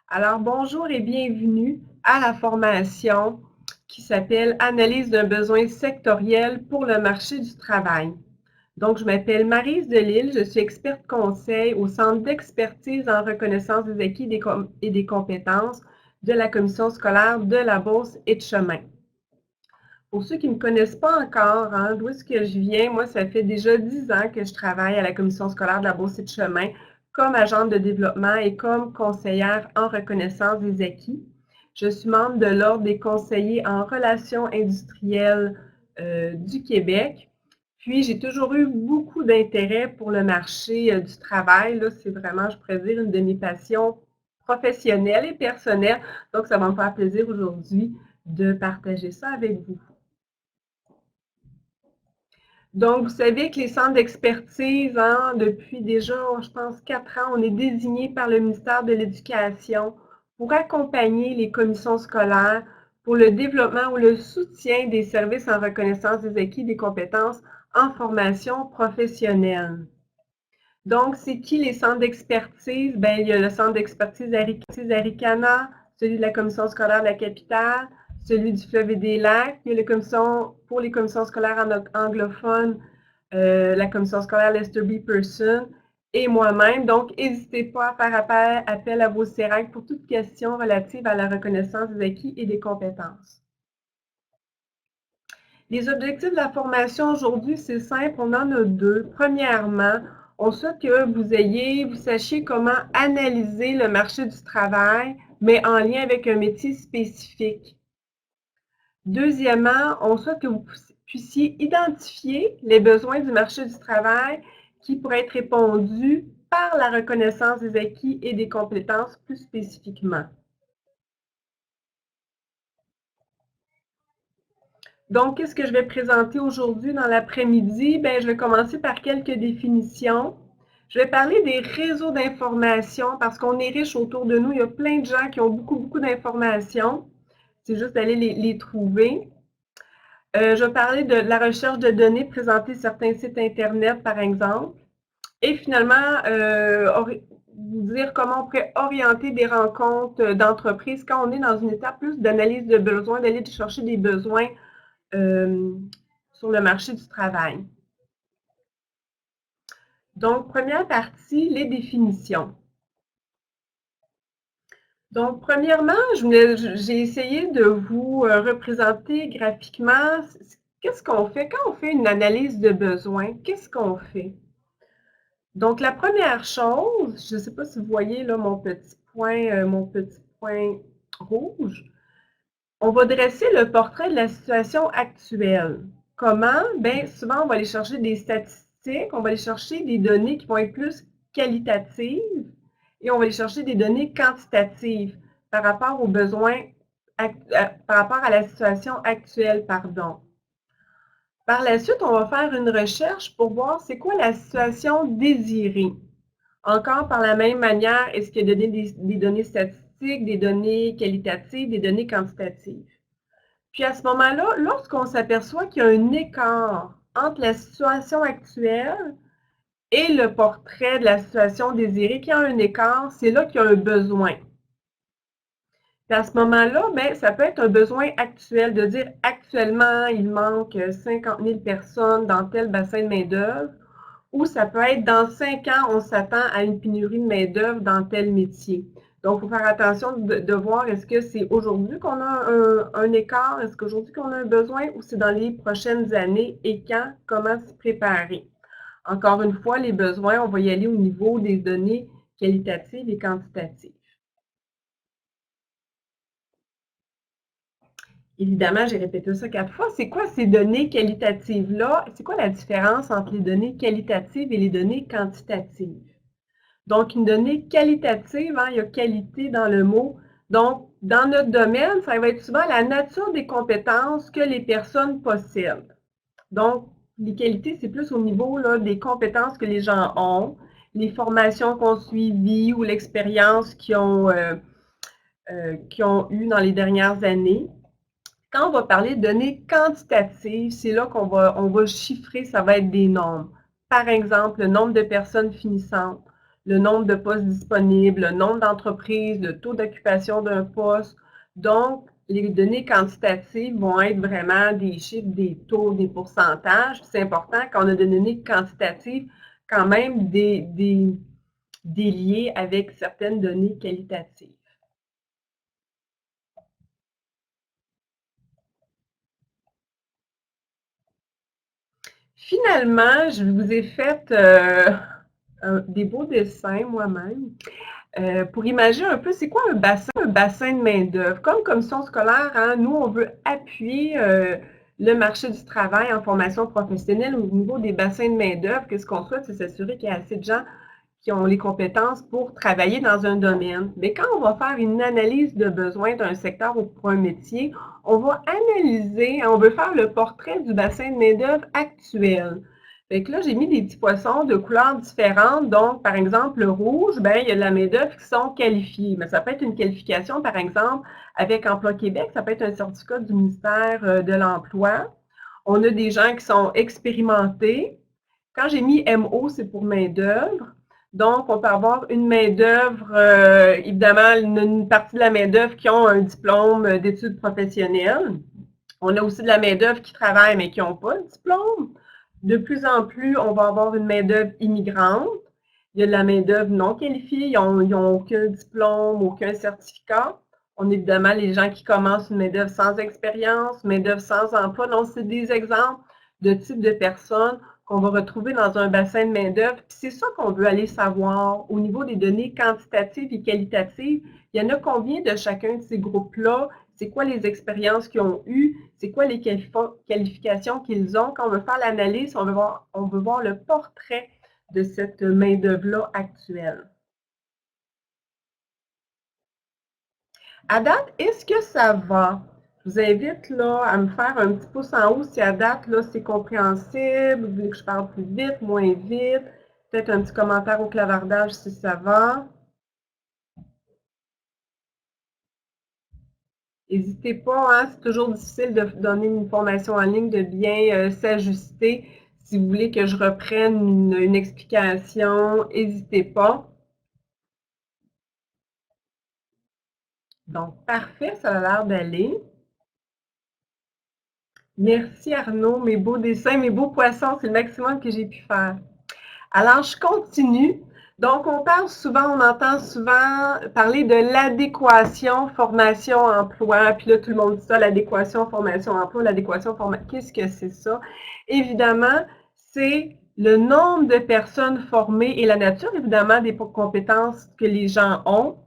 Alors, bonjour et bienvenue à la formation qui s'appelle Analyse d'un besoin sectoriel pour le marché du travail. Donc, je m'appelle Maryse Delisle, je suis experte conseil au Centre d'expertise en reconnaissance des acquis et des compétences de la Commission scolaire de la Beauce et de Chemin. Pour ceux qui ne me connaissent pas encore, d'où est-ce que je viens, moi, ça fait déjà 10 ans que je travaille à la Commission scolaire de la Beauce et de Chemin comme agente de développement et comme conseillère en reconnaissance des acquis. Je suis membre de l'Ordre des conseillers en relations industrielles du Québec. Puis, j'ai toujours eu beaucoup d'intérêt pour le marché du travail. Là, c'est vraiment, je pourrais dire, une de mes passions professionnelles et personnelles. Donc, ça va me faire plaisir aujourd'hui de partager ça avec vous. Donc, vous savez que les centres d'expertise, depuis déjà, je pense, 4 ans, on est désigné par le ministère de l'Éducation pour accompagner les commissions scolaires pour le développement ou le soutien des services en reconnaissance des acquis des compétences en formation professionnelle. Donc, c'est qui les centres d'expertise? Bien, il y a le centre d'expertise Aricana, celui de la commission scolaire de la capitale, celui du fleuve et des lacs. Il y a pour les commissions scolaires anglophones, la commission scolaire Lester B. Pearson et moi-même. Donc, n'hésitez pas à faire appel à vos CERAC pour toute question relative à la reconnaissance des acquis et des compétences. Les objectifs de la formation aujourd'hui, c'est simple, on en a deux. Premièrement, on souhaite que vous sachiez comment analyser le marché du travail, mais en lien avec un métier spécifique. Deuxièmement, on souhaite que vous puissiez identifier les besoins du marché du travail qui pourraient être répondus par la reconnaissance des acquis et des compétences plus spécifiquement. Donc, qu'est-ce que je vais présenter aujourd'hui dans l'après-midi? Bien, je vais commencer par quelques définitions. Je vais parler des réseaux d'information parce qu'on est riche autour de nous. Il y a plein de gens qui ont beaucoup d'informations. C'est juste d'aller les trouver. Je vais parler de la recherche de données, présenter certains sites Internet, par exemple. Et finalement, vous dire comment on pourrait orienter des rencontres d'entreprise quand on est dans une étape plus d'analyse de besoins, d'aller chercher des besoins sur le marché du travail. Donc, première partie, les définitions. Donc, premièrement, j'ai essayé de vous représenter graphiquement qu'est-ce qu'on fait quand on fait une analyse de besoin. Qu'est-ce qu'on fait? Donc, la première chose, je ne sais pas si vous voyez là mon petit point rouge. On va dresser le portrait de la situation actuelle. Comment? Bien, souvent, on va aller chercher des statistiques, on va aller chercher des données qui vont être plus qualitatives et on va aller chercher des données quantitatives par rapport aux besoins, par rapport à la situation actuelle, pardon. Par la suite, on va faire une recherche pour voir c'est quoi la situation désirée. Encore par la même manière, est-ce qu'il y a des données statistiques, des données qualitatives, des données quantitatives? Puis à ce moment-là, lorsqu'on s'aperçoit qu'il y a un écart entre la situation actuelle et le portrait de la situation désirée, qu'il y a un écart, c'est là qu'il y a un besoin. Puis à ce moment-là, bien, ça peut être un besoin actuel, de dire actuellement, il manque 50 000 personnes dans tel bassin de main-d'œuvre, ou ça peut être dans 5 ans, on s'attend à une pénurie de main-d'œuvre dans tel métier. Donc, il faut faire attention de voir est-ce que c'est aujourd'hui qu'on a un écart, est-ce qu'aujourd'hui qu'on a un besoin ou c'est dans les prochaines années et quand, comment se préparer. Encore une fois, les besoins, on va y aller au niveau des données qualitatives et quantitatives. Évidemment, j'ai répété ça 4 fois. C'est quoi ces données qualitatives-là? C'est quoi la différence entre les données qualitatives et les données quantitatives? Donc, une donnée qualitative, il y a qualité dans le mot. Donc, dans notre domaine, ça va être souvent la nature des compétences que les personnes possèdent. Donc, les qualités, c'est plus au niveau là, des compétences que les gens ont, les formations qu'on suivit ou l'expérience qu'ils ont eues dans les dernières années. Quand on va parler de données quantitatives, c'est là qu'on va chiffrer, ça va être des nombres. Par exemple, le nombre de personnes finissantes, le nombre de postes disponibles, le nombre d'entreprises, le taux d'occupation d'un poste. Donc, les données quantitatives vont être vraiment des chiffres, des taux, des pourcentages. C'est important quand on a des données quantitatives, quand même des liens avec certaines données qualitatives. Finalement, je vous ai fait des beaux dessins moi-même. Pour imaginer un peu, c'est quoi un bassin de main-d'œuvre? Comme commission scolaire, hein, nous, on veut appuyer le marché du travail en formation professionnelle au niveau des bassins de main-d'œuvre. Qu'est-ce qu'on souhaite, c'est s'assurer qu'il y a assez de gens qui ont les compétences pour travailler dans un domaine. Mais quand on va faire une analyse de besoins d'un secteur ou pour un métier, on va analyser, on veut faire le portrait du bassin de main-d'œuvre actuel. Fait que là, j'ai mis des petits poissons de couleurs différentes. Donc, par exemple, le rouge, ben, il y a de la main-d'œuvre qui sont qualifiées. Mais ça peut être une qualification, par exemple, avec Emploi Québec, ça peut être un certificat du ministère de l'Emploi. On a des gens qui sont expérimentés. Quand j'ai mis MO, c'est pour main-d'œuvre. Donc, on peut avoir une main-d'œuvre, évidemment, une partie de la main-d'œuvre qui ont un diplôme d'études professionnelles. On a aussi de la main-d'œuvre qui travaille, mais qui n'ont pas de diplôme. De plus en plus, on va avoir une main-d'œuvre immigrante. Il y a de la main-d'œuvre non qualifiée, ils n'ont aucun diplôme, aucun certificat. On a évidemment les gens qui commencent une main-d'œuvre sans expérience, main-d'œuvre sans emploi. Donc, c'est des exemples de types de personnes qu'on va retrouver dans un bassin de main-d'œuvre. C'est ça qu'on veut aller savoir au niveau des données quantitatives et qualitatives. Il y en a combien de chacun de ces groupes-là? C'est quoi les expériences qu'ils ont eues? C'est quoi les qualifications qu'ils ont? Quand on veut faire l'analyse, on veut voir le portrait de cette main-d'œuvre-là actuelle. À date, est-ce que ça va? Je vous invite là, à me faire un petit pouce en haut si à date, là, c'est compréhensible. Vous voulez que je parle plus vite, moins vite? Peut-être un petit commentaire au clavardage si ça va. N'hésitez pas, hein, c'est toujours difficile de donner une formation en ligne, de bien s'ajuster. Si vous voulez que je reprenne une explication, n'hésitez pas. Donc, parfait, ça a l'air d'aller. Merci Arnaud, mes beaux dessins, mes beaux poissons, c'est le maximum que j'ai pu faire. Alors, je continue. Donc, on entend souvent parler de l'adéquation formation-emploi. Puis là, tout le monde dit ça, l'adéquation formation-emploi, l'adéquation formation. Qu'est-ce que c'est ça? Évidemment, c'est le nombre de personnes formées et la nature, évidemment, des compétences que les gens ont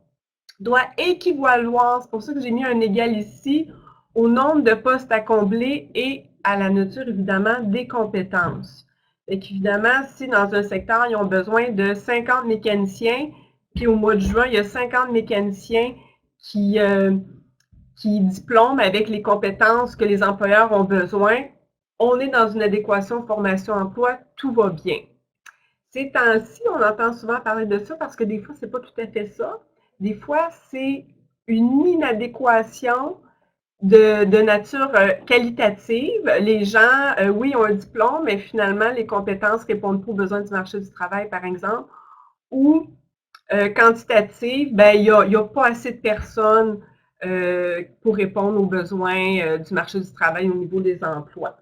doit équivaloir. C'est pour ça que j'ai mis un égal ici au nombre de postes à combler et à la nature, évidemment, des compétences. Et qu'évidemment, si dans un secteur, ils ont besoin de 50 mécaniciens, puis au mois de juin, il y a 50 mécaniciens qui diplôment avec les compétences que les employeurs ont besoin, on est dans une adéquation formation-emploi, tout va bien. Ces temps-ci, on entend souvent parler de ça parce que des fois, c'est pas tout à fait ça. Des fois, c'est une inadéquation de nature qualitative. Les gens, oui, ont un diplôme, mais finalement, les compétences répondent pas aux besoins du marché du travail, par exemple. Ou quantitative, ben, il y a pas assez de personnes pour répondre aux besoins du marché du travail au niveau des emplois.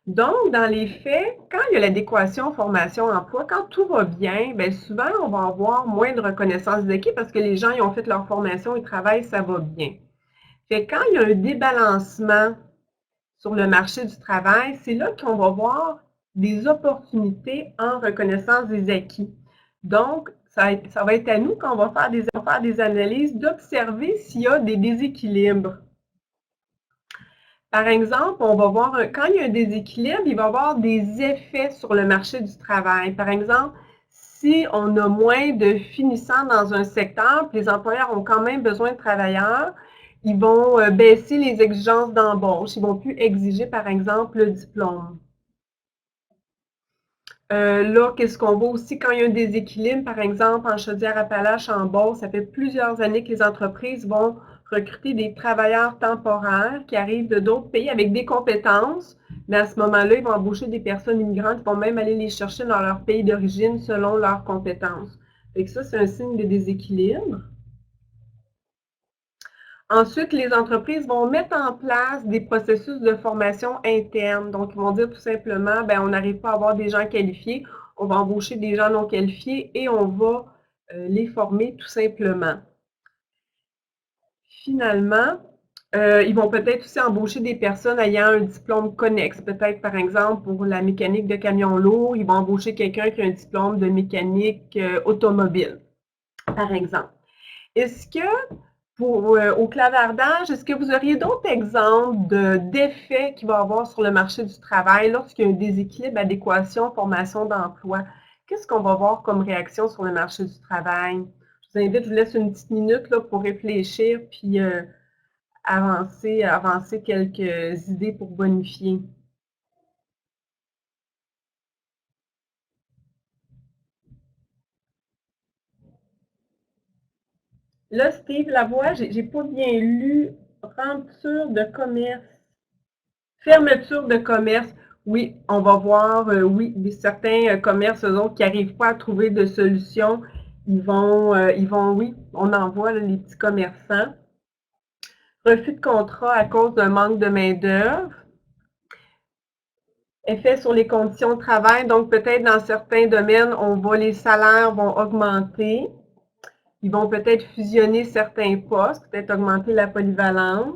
Donc, dans les faits, quand il y a l'adéquation formation-emploi, quand tout va bien, bien souvent, on va avoir moins de reconnaissance d'équipe parce que les gens ils ont fait leur formation, ils travaillent, ça va bien. Fait que quand il y a un débalancement sur le marché du travail, c'est là qu'on va voir des opportunités en reconnaissance des acquis. Donc, ça va être à nous, quand on va faire des analyses, d'observer s'il y a des déséquilibres. Par exemple, on va voir, quand il y a un déséquilibre, il va y avoir des effets sur le marché du travail. Par exemple, si on a moins de finissants dans un secteur, puis les employeurs ont quand même besoin de travailleurs, ils vont baisser les exigences d'embauche. Ils ne vont plus exiger, par exemple, le diplôme. Là, qu'est-ce qu'on voit aussi quand il y a un déséquilibre, par exemple, en Chaudière-Appalaches, en Beauce, ça fait plusieurs années que les entreprises vont recruter des travailleurs temporaires qui arrivent de d'autres pays avec des compétences, Mais à ce moment-là, ils vont embaucher des personnes immigrantes, ils vont même aller les chercher dans leur pays d'origine selon leurs compétences. Fait que ça, c'est un signe de déséquilibre. Ensuite, les entreprises vont mettre en place des processus de formation interne. Donc, ils vont dire tout simplement, ben, on n'arrive pas à avoir des gens qualifiés, on va embaucher des gens non qualifiés et on va les former tout simplement. Finalement, ils vont peut-être aussi embaucher des personnes ayant un diplôme connexe. Peut-être, par exemple, pour la mécanique de camion lourd, ils vont embaucher quelqu'un qui a un diplôme de mécanique automobile, par exemple. Est-ce que au clavardage, est-ce que vous auriez d'autres exemples d'effets qu'il va y avoir sur le marché du travail lorsqu'il y a un déséquilibre adéquation formation d'emploi? Qu'est-ce qu'on va voir comme réaction sur le marché du travail? Je vous invite, je vous laisse une petite minute là, pour réfléchir puis avancer quelques idées pour bonifier. Là, Steve Lavoie, j'ai pas bien lu rupture de commerce. Fermeture de commerce, oui, on va voir, oui, certains commerces, eux autres, qui n'arrivent pas à trouver de solution, oui, on en voit là, les petits commerçants. Refus de contrat à cause d'un manque de main-d'œuvre. Effet sur les conditions de travail, donc peut-être dans certains domaines, les salaires vont augmenter. Ils vont peut-être fusionner certains postes, peut-être augmenter la polyvalence.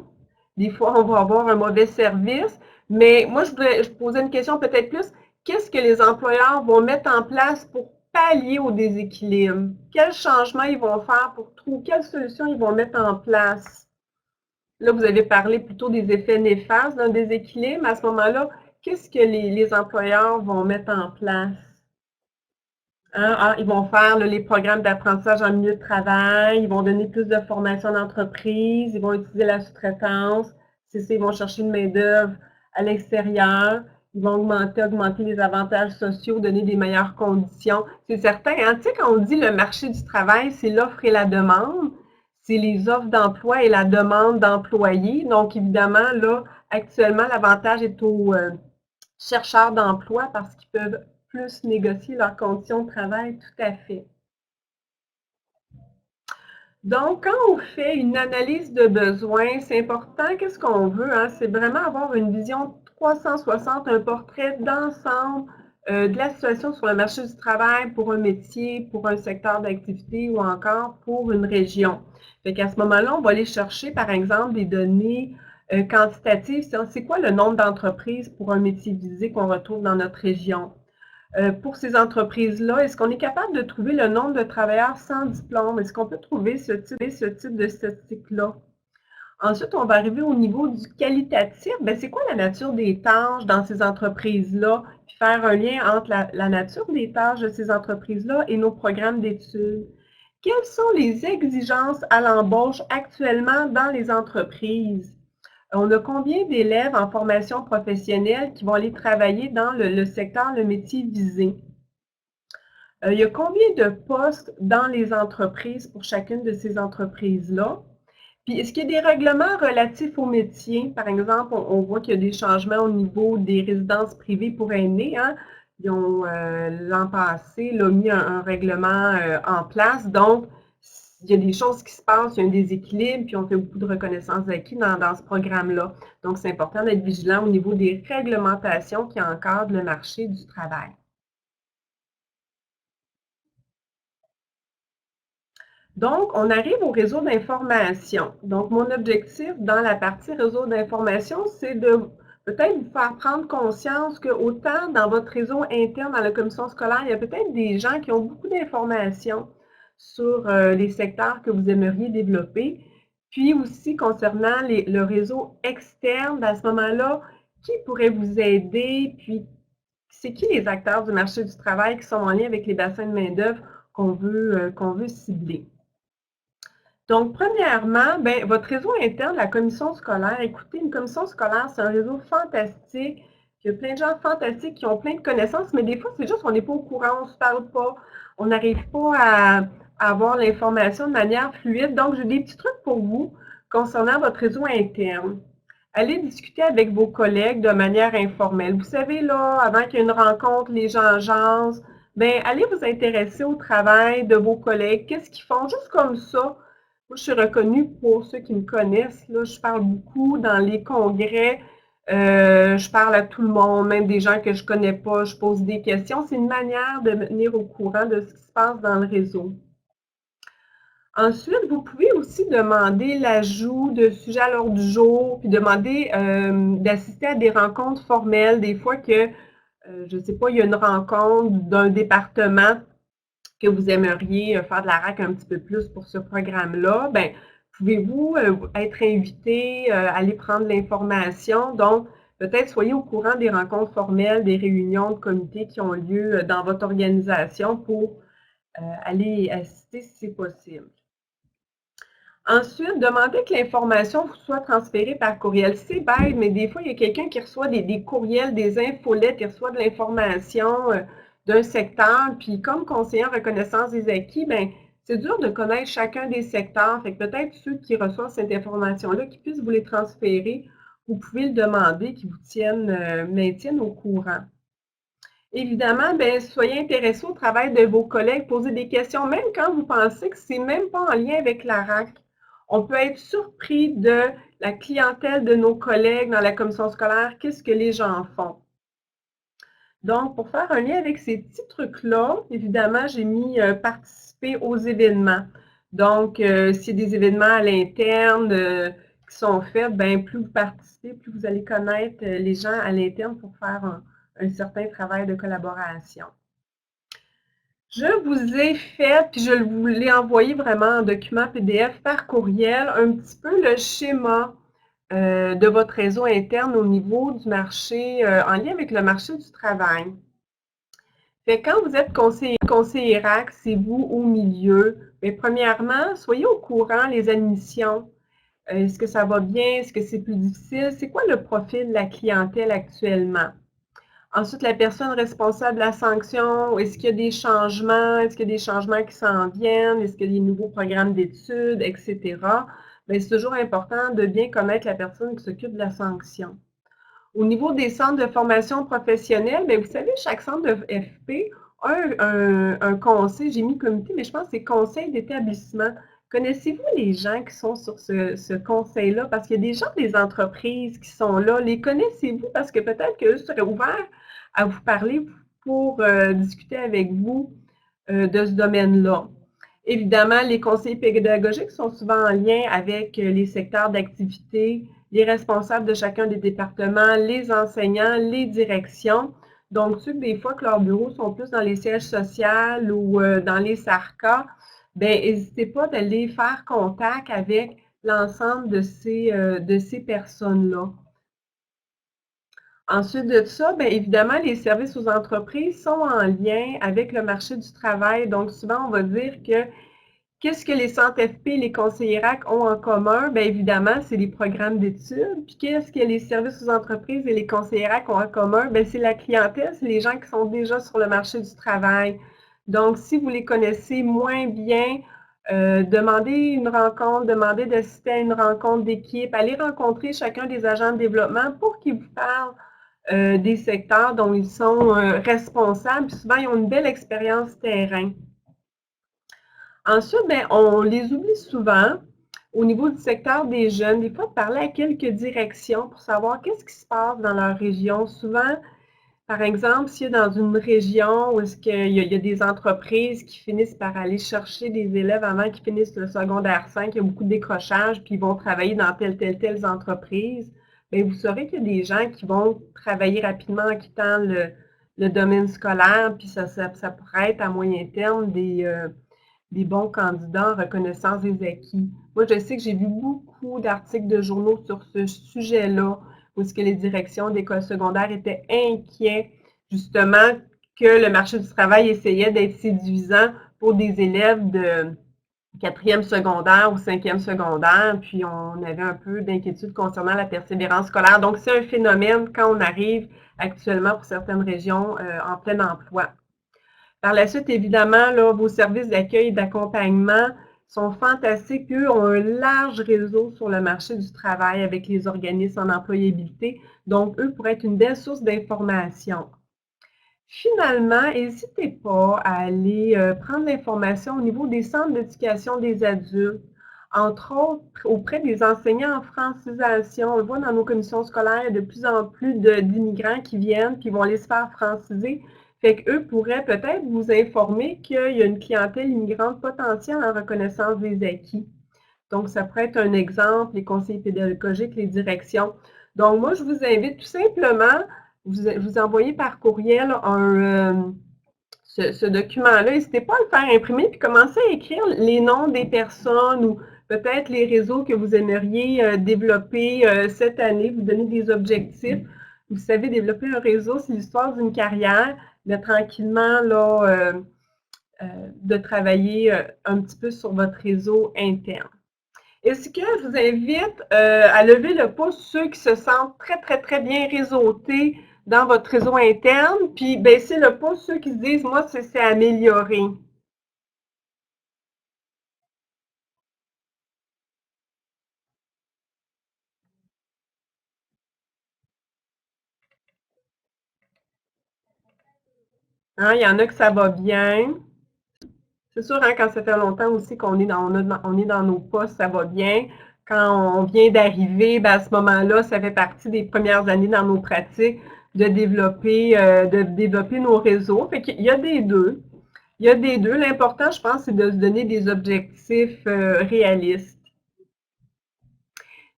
Des fois, on va avoir un mauvais service. Mais moi, je posais une question peut-être plus, qu'est-ce que les employeurs vont mettre en place pour pallier au déséquilibre? Quels changements ils vont faire pour trouver, quelles solutions ils vont mettre en place? Là, vous avez parlé plutôt des effets néfastes d'un déséquilibre. À ce moment-là, qu'est-ce que les employeurs vont mettre en place? Ils vont faire là, les programmes d'apprentissage en milieu de travail, ils vont donner plus de formation d'entreprise, ils vont utiliser la sous-traitance, c'est ça, ils vont chercher une main-d'œuvre à l'extérieur, ils vont augmenter les avantages sociaux, donner des meilleures conditions. C'est certain, hein? Tu sais, quand on dit le marché du travail, c'est l'offre et la demande, c'est les offres d'emploi et la demande d'employés. Donc, évidemment, là, actuellement, l'avantage est aux chercheurs d'emploi parce qu'ils peuvent plus négocier leurs conditions de travail, tout à fait. Donc, quand on fait une analyse de besoins, c'est important, qu'est-ce qu'on veut? Hein? C'est vraiment avoir une vision 360, un portrait d'ensemble de la situation sur le marché du travail pour un métier, pour un secteur d'activité ou encore pour une région. Fait qu'à ce moment-là, on va aller chercher, par exemple, des données quantitatives. C'est quoi le nombre d'entreprises pour un métier visé qu'on retrouve dans notre région? Pour ces entreprises-là, est-ce qu'on est capable de trouver le nombre de travailleurs sans diplôme? Est-ce qu'on peut trouver ce type de statistique-là? Ensuite, on va arriver au niveau du qualitatif. C'est quoi la nature des tâches dans ces entreprises-là? Puis faire un lien entre la nature des tâches de ces entreprises-là et nos programmes d'études. Quelles sont les exigences à l'embauche actuellement dans les entreprises? On a combien d'élèves en formation professionnelle qui vont aller travailler dans le secteur, le métier visé? Il y a combien de postes dans les entreprises pour chacune de ces entreprises-là? Puis, est-ce qu'il y a des règlements relatifs au métier? Par exemple, on voit qu'il y a des changements au niveau des résidences privées pour aînés. Hein? Ils ont, l'an passé, là, mis un règlement en place. Donc, il y a des choses qui se passent, il y a un déséquilibre, puis on fait beaucoup de reconnaissance d'acquis dans ce programme-là. Donc, c'est important d'être vigilant au niveau des réglementations qui encadrent le marché du travail. Donc, on arrive au réseau d'information. Donc, mon objectif dans la partie réseau d'information, c'est de peut-être vous faire prendre conscience que autant dans votre réseau interne, dans la commission scolaire, il y a peut-être des gens qui ont beaucoup d'informations sur les secteurs que vous aimeriez développer. Puis aussi, concernant le réseau externe, à ce moment-là, qui pourrait vous aider? Puis, c'est qui les acteurs du marché du travail qui sont en lien avec les bassins de main-d'œuvre qu'on veut cibler? Donc, premièrement, votre réseau interne, la commission scolaire, écoutez, une commission scolaire, c'est un réseau fantastique. Il y a plein de gens fantastiques qui ont plein de connaissances, mais des fois, c'est juste qu'on n'est pas au courant, on ne se parle pas, on n'arrive pas à avoir l'information de manière fluide. Donc, j'ai des petits trucs pour vous concernant votre réseau interne. Allez discuter avec vos collègues de manière informelle. Vous savez, là, avant qu'il y ait une rencontre, les gens jasent. Bien, allez vous intéresser au travail de vos collègues. Qu'est-ce qu'ils font? Juste comme ça. Moi, je suis reconnue pour ceux qui me connaissent. Là, je parle beaucoup dans les congrès. Je parle à tout le monde, même des gens que je connais pas. Je pose des questions. C'est une manière de me tenir au courant de ce qui se passe dans le réseau. Ensuite, vous pouvez aussi demander l'ajout de sujets à l'ordre du jour, puis demander d'assister à des rencontres formelles. Des fois que, je ne sais pas, il y a une rencontre d'un département que vous aimeriez faire de la RAC un petit peu plus pour ce programme-là, bien, pouvez-vous être invité, aller prendre l'information? Donc, peut-être soyez au courant des rencontres formelles, des réunions de comités qui ont lieu dans votre organisation pour aller assister si c'est possible. Ensuite, demandez que l'information vous soit transférée par courriel. C'est bête, mais des fois, il y a quelqu'un qui reçoit des courriels, des infolettes, qui reçoit de l'information d'un secteur. Puis, comme conseiller en reconnaissance des acquis, ben, c'est dur de connaître chacun des secteurs. Fait que peut-être ceux qui reçoivent cette information-là, qui puissent vous les transférer, vous pouvez le demander, qu'ils vous maintiennent au courant. Évidemment, ben, soyez intéressés au travail de vos collègues, posez des questions, même quand vous pensez que c'est même pas en lien avec la RAC. On peut être surpris de la clientèle de nos collègues dans la commission scolaire, qu'est-ce que les gens font. Donc, pour faire un lien avec ces petits trucs-là, évidemment, j'ai mis participer aux événements. Donc, s'il y a des événements à l'interne qui sont faits, ben, plus vous participez, plus vous allez connaître les gens à l'interne pour faire un certain travail de collaboration. Je vous ai fait, puis je vous l'ai envoyé vraiment en document PDF par courriel, un petit peu le schéma de votre réseau interne au niveau du marché, en lien avec le marché du travail. Fait quand vous êtes conseiller RAC, c'est vous au milieu. Mais premièrement, soyez au courant les admissions. Est-ce que ça va bien? Est-ce que c'est plus difficile? C'est quoi le profil de la clientèle actuellement? Ensuite, la personne responsable de la sanction, est-ce qu'il y a des changements? Est-ce qu'il y a des changements qui s'en viennent? Est-ce qu'il y a des nouveaux programmes d'études, etc.? Bien, c'est toujours important de bien connaître la personne qui s'occupe de la sanction. Au niveau des centres de formation professionnelle, bien, vous savez, chaque centre de FP a un conseil, j'ai mis comité, mais je pense que c'est conseil d'établissement. Connaissez-vous les gens qui sont sur ce conseil-là? Parce qu'il y a des gens des entreprises qui sont là. Les connaissez-vous? Parce que peut-être qu'eux seraient ouverts à vous parler pour discuter avec vous de ce domaine-là. Évidemment, les conseillers pédagogiques sont souvent en lien avec les secteurs d'activité, les responsables de chacun des départements, les enseignants, les directions. Donc, ceux que des fois que leurs bureaux sont plus dans les sièges sociaux ou dans les SARCA, bien, n'hésitez pas d'aller faire contact avec l'ensemble de ces personnes-là. Ensuite de ça, bien évidemment, les services aux entreprises sont en lien avec le marché du travail. Donc, souvent, on va dire que qu'est-ce que les centres FP et les conseillers RAC ont en commun? Bien évidemment, c'est les programmes d'études. Puis qu'est-ce que les services aux entreprises et les conseillers RAC ont en commun? Bien, c'est la clientèle, c'est les gens qui sont déjà sur le marché du travail. Donc, si vous les connaissez moins bien, demandez une rencontre, demandez d'assister à une rencontre d'équipe, allez rencontrer chacun des agents de développement pour qu'ils vous parlent des secteurs dont ils sont responsables. Puis souvent, ils ont une belle expérience terrain. Ensuite, bien, on les oublie souvent au niveau du secteur des jeunes. Des fois, de parler à quelques directions pour savoir qu'est-ce qui se passe dans leur région. Souvent, par exemple, s'il y a dans une région où est-ce qu'il y a des entreprises qui finissent par aller chercher des élèves avant qu'ils finissent le secondaire 5, il y a beaucoup de décrochage, puis ils vont travailler dans telle entreprise, bien, vous saurez qu'il y a des gens qui vont travailler rapidement en quittant le domaine scolaire, puis ça pourrait être à moyen terme des bons candidats en reconnaissance des acquis. Moi, je sais que j'ai vu beaucoup d'articles de journaux sur ce sujet-là, où est-ce que les directions d'écoles secondaires étaient inquiets, justement, que le marché du travail essayait d'être séduisant pour des élèves de 4e secondaire ou 5e secondaire, puis on avait un peu d'inquiétude concernant la persévérance scolaire. Donc, c'est un phénomène quand on arrive actuellement pour certaines régions en plein emploi. Par la suite, évidemment, là, vos services d'accueil et d'accompagnement, sont fantastiques. Eux ont un large réseau sur le marché du travail avec les organismes en employabilité. Donc, eux pourraient être une belle source d'information. Finalement, n'hésitez pas à aller prendre l'information au niveau des centres d'éducation des adultes, entre autres auprès des enseignants en francisation. On le voit dans nos commissions scolaires, il y a de plus en plus d'immigrants qui viennent, qui vont aller se faire franciser. Fait qu'eux pourraient peut-être vous informer qu'il y a une clientèle immigrante potentielle en reconnaissance des acquis. Donc, ça pourrait être un exemple, les conseillers pédagogiques, les directions. Donc, moi, je vous invite tout simplement, vous envoyer par courriel ce document-là. N'hésitez pas à le faire imprimer puis commencez à écrire les noms des personnes ou peut-être les réseaux que vous aimeriez développer cette année, vous donner des objectifs. Vous savez, développer un réseau, c'est l'histoire d'une carrière, mais tranquillement, là, de travailler un petit peu sur votre réseau interne. Est-ce que je vous invite à lever le pouce ceux qui se sentent très, très, très bien réseautés dans votre réseau interne, puis baisser le pouce ceux qui se disent, moi, c'est amélioré. Hein, il y en a que ça va bien. C'est sûr, hein, quand ça fait longtemps aussi qu'on est on est dans nos postes, ça va bien. Quand on vient d'arriver, ben, à ce moment-là, ça fait partie des premières années dans nos pratiques de développer nos réseaux. Fait qu'il y a des deux. Il y a des deux. L'important, je pense, c'est de se donner des objectifs réalistes.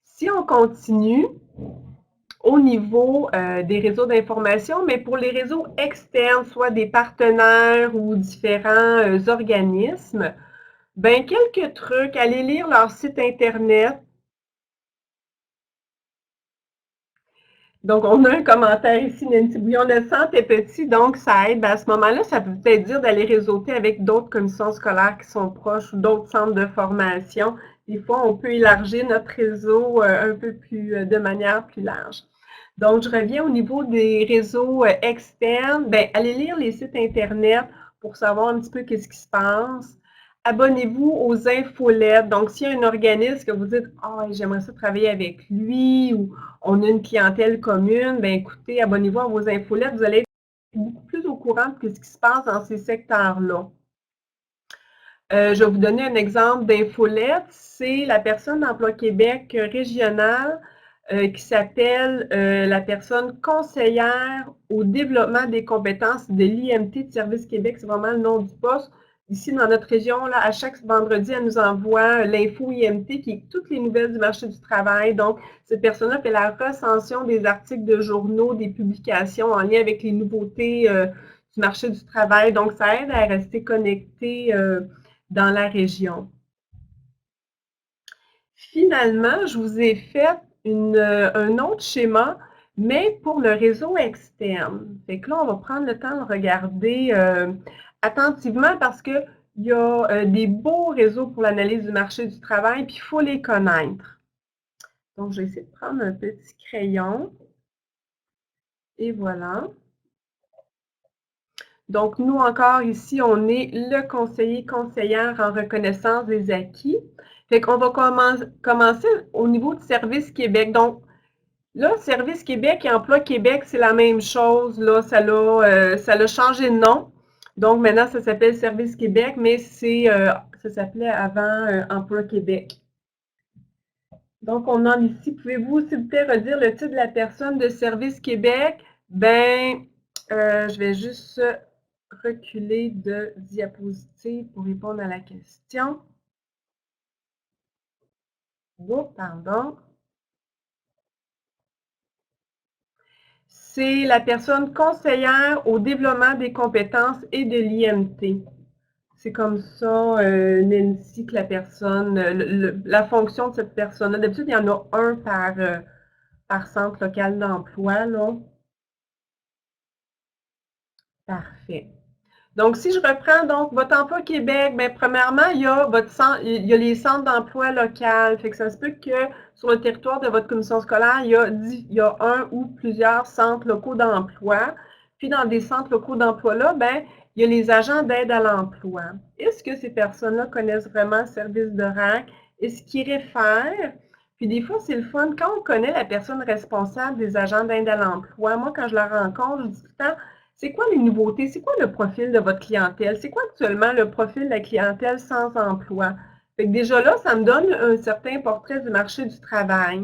Si on continue au niveau des réseaux d'information, mais pour les réseaux externes, soit des partenaires ou différents organismes, ben quelques trucs, allez lire leur site Internet. Donc, on a un commentaire ici, Nancy Bouillon. Le centre est petit, donc ça aide. Ben, à ce moment-là, ça peut peut-être dire d'aller réseauter avec d'autres commissions scolaires qui sont proches ou d'autres centres de formation. Des fois, on peut élargir notre réseau un peu plus de manière plus large. Donc, je reviens au niveau des réseaux externes. Ben, allez lire les sites Internet pour savoir un petit peu qu'est-ce qui se passe. Abonnez-vous aux infolettes. Donc, s'il y a un organisme que vous dites « Ah, oh, j'aimerais ça travailler avec lui » ou « On a une clientèle commune », bien écoutez, abonnez-vous à vos infolettes. Vous allez être beaucoup plus au courant de ce qui se passe dans ces secteurs-là. Je vais vous donner un exemple d'infolette. C'est la personne d'Emploi Québec régional qui s'appelle la personne conseillère au développement des compétences de l'IMT de Service Québec. C'est vraiment le nom du poste. Ici, dans notre région, là, à chaque vendredi, elle nous envoie l'info IMT qui est toutes les nouvelles du marché du travail. Donc, cette personne-là fait la recension des articles de journaux, des publications en lien avec les nouveautés du marché du travail. Donc, ça aide à rester connecté dans la région. Finalement, je vous ai fait un autre schéma, mais pour le réseau externe. Fait que là, on va prendre le temps de regarder attentivement parce qu'il y a des beaux réseaux pour l'analyse du marché du travail, puis il faut les connaître. Donc, je vais essayer de prendre un petit crayon. Et voilà. Donc, nous encore ici, on est le conseillère en reconnaissance des acquis. Fait qu'on va commencer au niveau de Service Québec. Donc, là, Service Québec et Emploi Québec, c'est la même chose. Là, ça l'a changé de nom. Donc, maintenant, ça s'appelle Service Québec, mais ça s'appelait avant Emploi Québec. Donc, on a ici, pouvez-vous, s'il vous plaît, redire le titre de la personne de Service Québec? Ben, je vais juste reculer de diapositive pour répondre à la question. Oh, pardon. C'est la personne conseillère au développement des compétences et de l'IMT. C'est comme ça, Nancy, que la personne, la fonction de cette personne-là. D'habitude, il y en a un par centre local d'emploi, là. Parfait. Donc, si je reprends donc votre emploi Québec, bien, premièrement, il y a les centres d'emploi local. Fait que ça se peut que sur le territoire de votre commission scolaire, il y a un ou plusieurs centres locaux d'emploi. Puis dans des centres locaux d'emploi-là, bien, il y a les agents d'aide à l'emploi. Est-ce que ces personnes-là connaissent vraiment le service de RAC? Est-ce qu'ils réfèrent? Puis des fois, c'est le fun. Quand on connaît la personne responsable des agents d'aide à l'emploi, moi, quand je la rencontre, je dis tout le temps, c'est quoi les nouveautés? C'est quoi le profil de votre clientèle? C'est quoi actuellement le profil de la clientèle sans emploi? Fait que déjà là, ça me donne un certain portrait du marché du travail.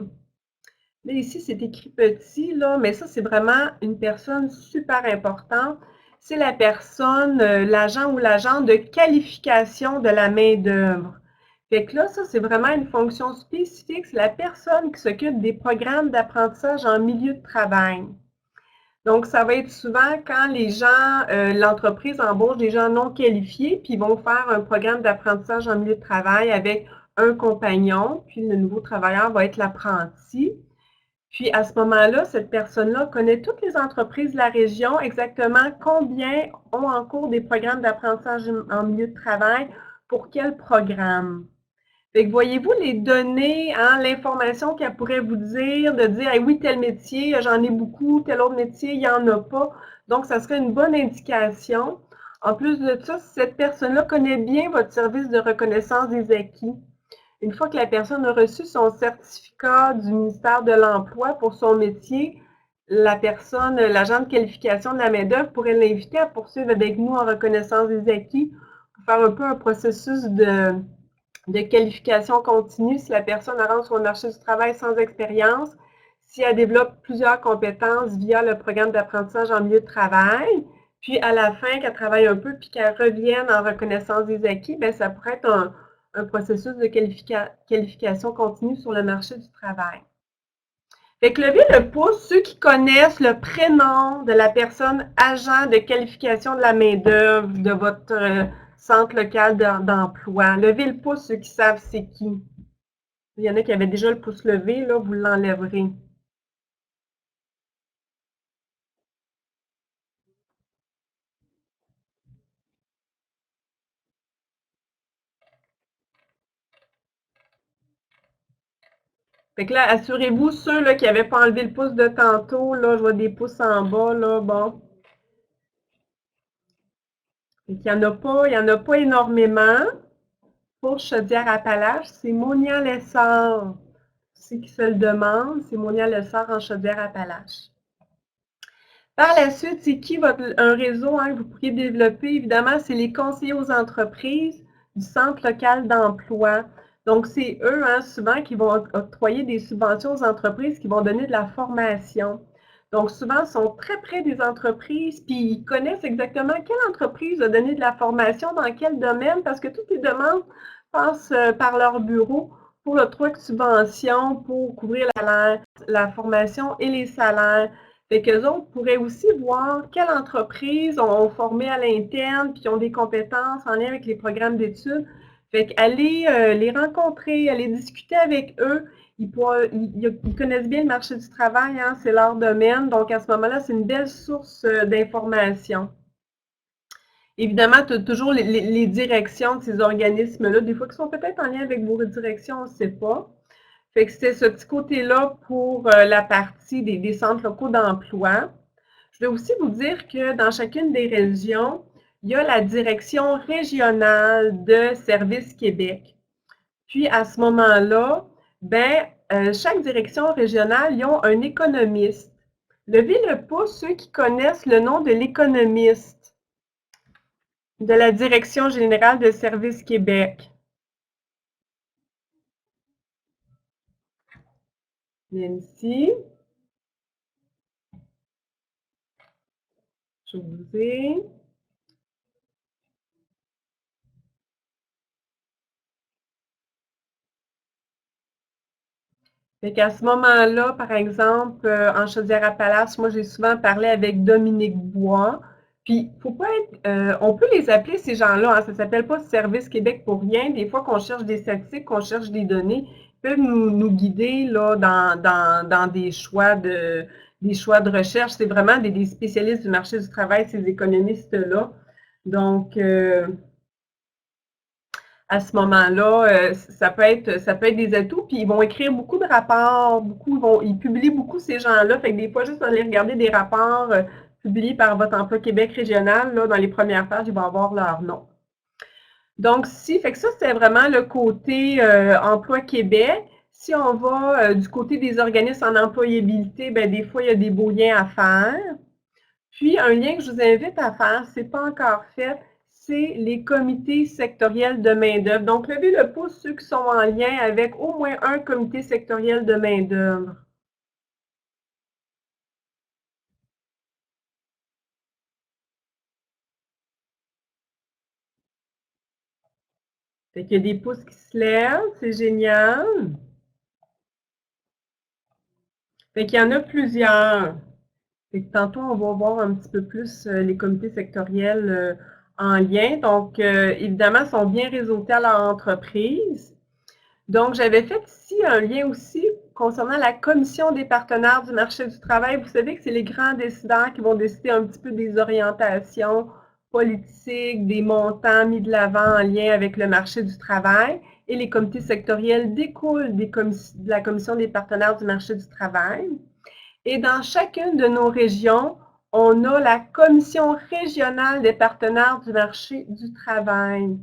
Là, ici, c'est écrit petit, là, mais ça, c'est vraiment une personne super importante. C'est la personne, l'agent ou l'agent de qualification de la main-d'œuvre. Fait que là, ça, c'est vraiment une fonction spécifique. C'est la personne qui s'occupe des programmes d'apprentissage en milieu de travail. Donc, ça va être souvent quand les gens, l'entreprise embauche des gens non qualifiés, puis ils vont faire un programme d'apprentissage en milieu de travail avec un compagnon, puis le nouveau travailleur va être l'apprenti. Puis à ce moment-là, cette personne-là connaît toutes les entreprises de la région, exactement combien ont en cours des programmes d'apprentissage en milieu de travail, pour quel programme. Fait que voyez-vous les données, hein, l'information qu'elle pourrait vous dire, de dire hey, oui, tel métier, j'en ai beaucoup, tel autre métier, il n'y en a pas. Donc, ça serait une bonne indication. En plus de ça, si cette personne-là connaît bien votre service de reconnaissance des acquis, une fois que la personne a reçu son certificat du ministère de l'Emploi pour son métier, la personne, l'agent de qualification de la main-d'œuvre pourrait l'inviter à poursuivre avec nous en reconnaissance des acquis pour faire un peu un processus de qualification continue si la personne rentre sur le marché du travail sans expérience, si elle développe plusieurs compétences via le programme d'apprentissage en milieu de travail, puis à la fin, qu'elle travaille un peu puis qu'elle revienne en reconnaissance des acquis, bien, ça pourrait être un processus de qualification continue sur le marché du travail. Fait que levez le pouce, ceux qui connaissent le prénom de la personne agent de qualification de la main-d'œuvre de votre centre local d'emploi. Levez le pouce, ceux qui savent c'est qui. Il y en a qui avaient déjà le pouce levé, là, vous l'enlèverez. Fait que là, assurez-vous, ceux là, qui n'avaient pas enlevé le pouce de tantôt, là, je vois des pouces en bas, là, bon. Fait qu'il il y en a pas énormément. Pour Chaudière-Appalaches, c'est Monia Lessard. Ceux qui se le demandent, c'est Monia Lessard en Chaudière-Appalaches. Par la suite, c'est qui un réseau hein, que vous pourriez développer? Évidemment, c'est les conseillers aux entreprises du Centre local d'emploi. Donc, c'est eux, hein, souvent, qui vont octroyer des subventions aux entreprises qui vont donner de la formation. Donc, souvent, ils sont très près des entreprises, puis ils connaissent exactement quelle entreprise a donné de la formation, dans quel domaine, parce que toutes les demandes passent par leur bureau pour l'octroi de subventions, pour couvrir la formation et les salaires. Fait qu'eux autres pourraient aussi voir quelles entreprises ont formé à l'interne puis ont des compétences en lien avec les programmes d'études. Fait qu'aller les rencontrer, aller discuter avec eux, ils connaissent bien le marché du travail, hein, c'est leur domaine. Donc, à ce moment-là, c'est une belle source d'information. Évidemment, tu as toujours les directions de ces organismes-là, des fois qui sont peut-être en lien avec vos directions, on ne sait pas. Fait que c'est ce petit côté-là pour la partie des centres locaux d'emploi. Je vais aussi vous dire que dans chacune des régions, il y a la direction régionale de Services Québec. Puis à ce moment-là, ben, chaque direction régionale, ils ont un économiste. Levez le pouce ceux qui connaissent le nom de l'économiste de la Direction générale de Services Québec. Nancy. Je vous ai. Fait qu'à ce moment-là, par exemple, en Chaudière-Appalaches, moi, j'ai souvent parlé avec Dominique Bois. Puis, faut pas être, on peut les appeler ces gens-là, hein, ça s'appelle pas Service Québec pour rien. Des fois qu'on cherche des statistiques, qu'on cherche des données, ils peuvent nous guider là, dans des choix de recherche. C'est vraiment des spécialistes du marché du travail, ces économistes-là. Donc, à ce moment-là, ça peut être des atouts. Puis ils vont écrire beaucoup de rapports, ils publient beaucoup ces gens-là. Fait que des fois, juste aller regarder des rapports, publiés par votre emploi Québec régional, là, dans les premières pages, il va y avoir leur nom. Donc, fait que ça, c'est vraiment le côté emploi Québec. Si on va du côté des organismes en employabilité, ben des fois, il y a des beaux liens à faire. Puis, un lien que je vous invite à faire, c'est pas encore fait, c'est les comités sectoriels de main-d'œuvre. Donc, levez le pouce ceux qui sont en lien avec au moins un comité sectoriel de main-d'œuvre. Fait qu'il y a des pouces qui se lèvent, c'est génial. Fait qu'il y en a plusieurs. Fait que tantôt, on va voir un petit peu plus les comités sectoriels en lien. Donc, évidemment, ils sont bien réseautés à leur entreprise. Donc, j'avais fait ici un lien aussi concernant la commission des partenaires du marché du travail. Vous savez que c'est les grands décideurs qui vont décider un petit peu des orientations politiques, des montants mis de l'avant en lien avec le marché du travail. Et les comités sectoriels découlent de la commission des partenaires du marché du travail. Et dans chacune de nos régions, on a la commission régionale des partenaires du marché du travail.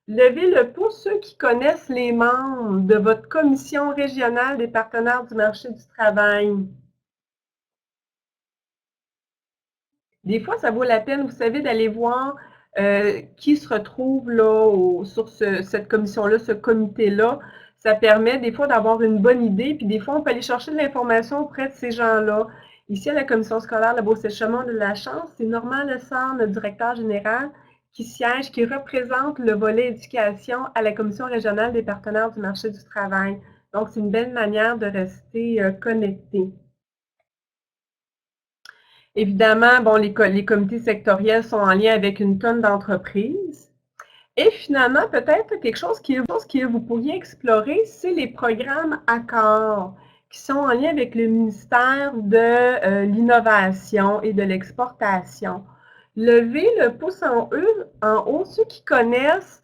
Levez le pouce ceux qui connaissent les membres de votre commission régionale des partenaires du marché du travail. Des fois, ça vaut la peine, vous savez, d'aller voir qui se retrouve là sur cette commission-là, ce comité-là. Ça permet des fois d'avoir une bonne idée, puis des fois, on peut aller chercher de l'information auprès de ces gens-là. Ici, à la commission scolaire de Beauce-Chemin de la Chance, c'est Normand Lessard, le directeur général, qui siège, qui représente le volet éducation à la commission régionale des partenaires du marché du travail. Donc, c'est une belle manière de rester connecté. Évidemment, bon, les comités sectoriels sont en lien avec une tonne d'entreprises. Et finalement, peut-être quelque chose que vous pourriez explorer, c'est les programmes accords qui sont en lien avec le ministère de l'innovation et de l'exportation. Levez le pouce en haut, ceux qui connaissent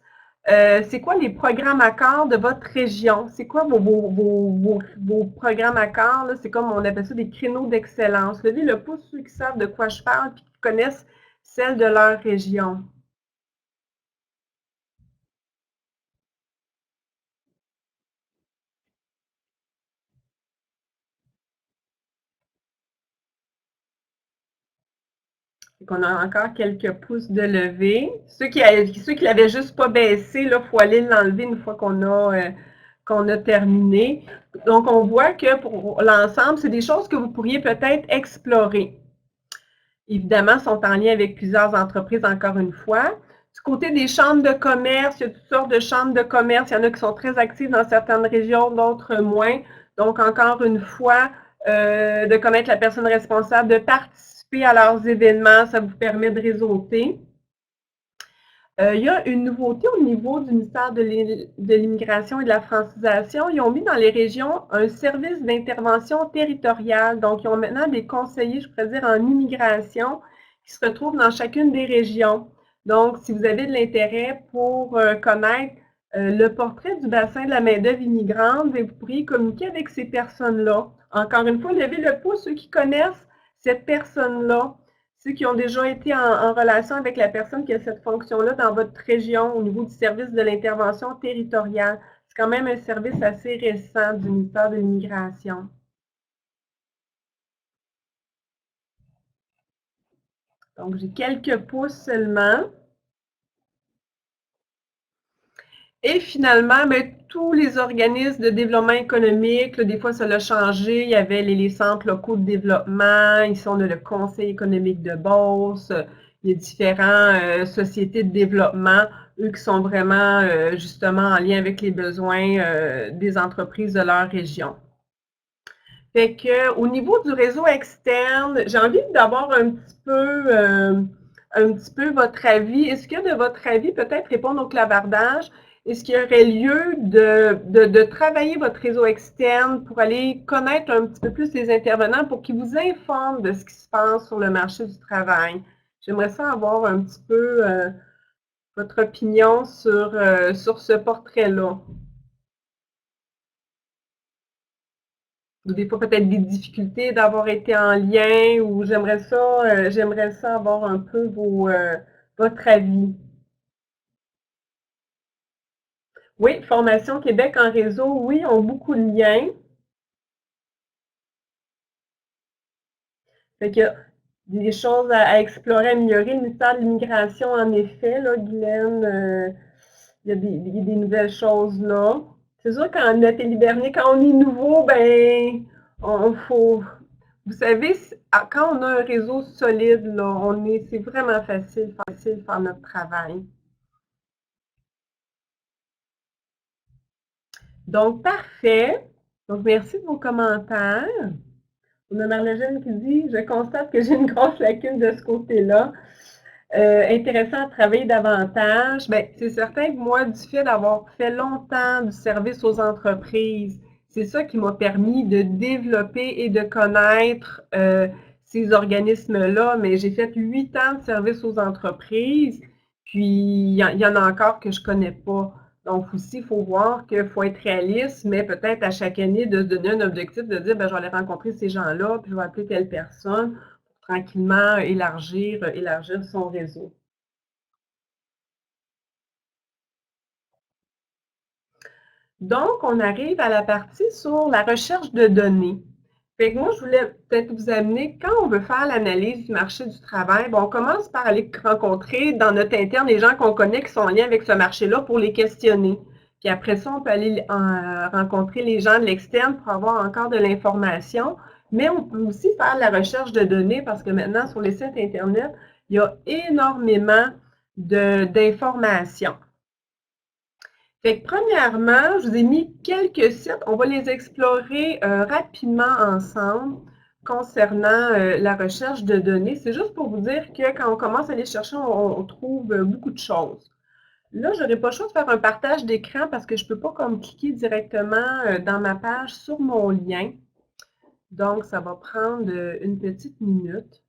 c'est quoi les programmes accords de votre région? C'est quoi vos programmes accords? C'est comme on appelle ça des créneaux d'excellence. Levez le pouce ceux qui savent de quoi je parle et qui connaissent celles de leur région. On a encore quelques pouces de levé. Ceux qui l'avaient juste pas baissé, il faut aller l'enlever une fois qu'on a terminé. Donc, on voit que pour l'ensemble, c'est des choses que vous pourriez peut-être explorer. Évidemment, sont en lien avec plusieurs entreprises, encore une fois. Du côté des chambres de commerce, il y a toutes sortes de chambres de commerce. Il y en a qui sont très actives dans certaines régions, d'autres moins. Donc, encore une fois, de connaître la personne responsable, de participer à leurs événements, ça vous permet de réseauter. Il y a une nouveauté au niveau du ministère de l'Immigration et de la Francisation. Ils ont mis dans les régions un service d'intervention territoriale. Donc, ils ont maintenant des conseillers, je pourrais dire, en immigration qui se retrouvent dans chacune des régions. Donc, si vous avez de l'intérêt pour connaître le portrait du bassin de la main-d'œuvre immigrante, vous pourriez communiquer avec ces personnes-là. Encore une fois, levez le pouce, ceux qui connaissent cette personne-là. Ceux qui ont déjà été en relation avec la personne qui a cette fonction-là dans votre région au niveau du service de l'intervention territoriale. C'est quand même un service assez récent du ministère de l'Immigration. Donc, j'ai quelques pouces seulement. Et finalement, bien, tous les organismes de développement économique, là, des fois, ça l'a changé. Il y avait les centres locaux de développement. Ici, on a le Conseil économique de Beauce. Il y a différentes sociétés de développement, eux qui sont vraiment justement en lien avec les besoins des entreprises de leur région. Fait que, au niveau du réseau externe, j'ai envie d'avoir un petit peu votre avis. Est-ce que, de votre avis, peut-être répondre au clavardage, est-ce qu'il y aurait lieu de travailler votre réseau externe pour aller connaître un petit peu plus les intervenants pour qu'ils vous informent de ce qui se passe sur le marché du travail? J'aimerais ça avoir un petit peu votre opinion sur ce portrait-là. ou des fois peut-être des difficultés d'avoir été en lien, ou j'aimerais ça avoir un peu votre avis. Oui, Formation Québec en réseau, oui, ont beaucoup de liens. Fait que des choses à explorer, améliorer. Le ministère de l'Immigration, en effet, là, Guylaine, il y a des nouvelles choses là. C'est sûr, quand Nathalie Bernier, quand on est nouveau, ben, on faut. Vous savez, quand on a un réseau solide, là, c'est vraiment facile de faire notre travail. Donc, parfait. Donc, merci de vos commentaires. On a Marlène qui dit: Je constate que j'ai une grosse lacune de ce côté-là. Intéressant à travailler davantage. Bien, c'est certain que moi, du fait d'avoir fait longtemps du service aux entreprises, c'est ça qui m'a permis de développer et de connaître ces organismes-là. Mais j'ai fait 8 ans de service aux entreprises, puis il y en a encore que je ne connais pas. Donc aussi, il faut voir qu'il faut être réaliste, mais peut-être à chaque année de se donner un objectif, de dire, ben, je vais aller rencontrer ces gens-là, puis je vais appeler telle personne, pour tranquillement élargir son réseau. Donc, on arrive à la partie sur la recherche de données. Fait que moi, je voulais peut-être vous amener, quand on veut faire l'analyse du marché du travail, bon, on commence par aller rencontrer dans notre interne les gens qu'on connaît qui sont en lien avec ce marché-là pour les questionner. Puis après ça, on peut aller rencontrer les gens de l'externe pour avoir encore de l'information. Mais on peut aussi faire la recherche de données parce que maintenant, sur les sites Internet, il y a énormément d'informations. Fait que premièrement, je vous ai mis quelques sites. On va les explorer rapidement ensemble concernant la recherche de données. C'est juste pour vous dire que quand on commence à les chercher, on trouve beaucoup de choses. Là, je n'aurai pas le choix de faire un partage d'écran parce que je ne peux pas comme cliquer directement dans ma page sur mon lien. Donc, ça va prendre une petite minute.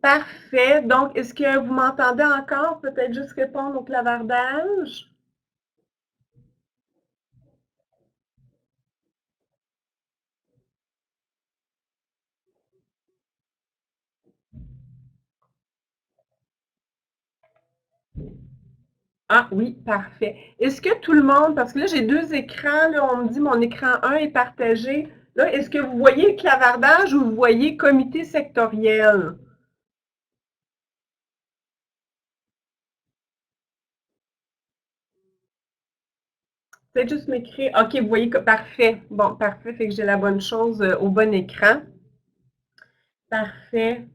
Parfait. Donc, est-ce que vous m'entendez encore? Peut-être juste répondre au clavardage. Ah oui, parfait. Est-ce que tout le monde, parce que là, j'ai deux écrans, là, on me dit mon écran 1 est partagé. Là, est-ce que vous voyez le clavardage ou vous voyez comité sectoriel? Peut-être juste m'écrire. OK, vous voyez que parfait. Bon, parfait, fait que j'ai la bonne chose au bon écran. Parfait.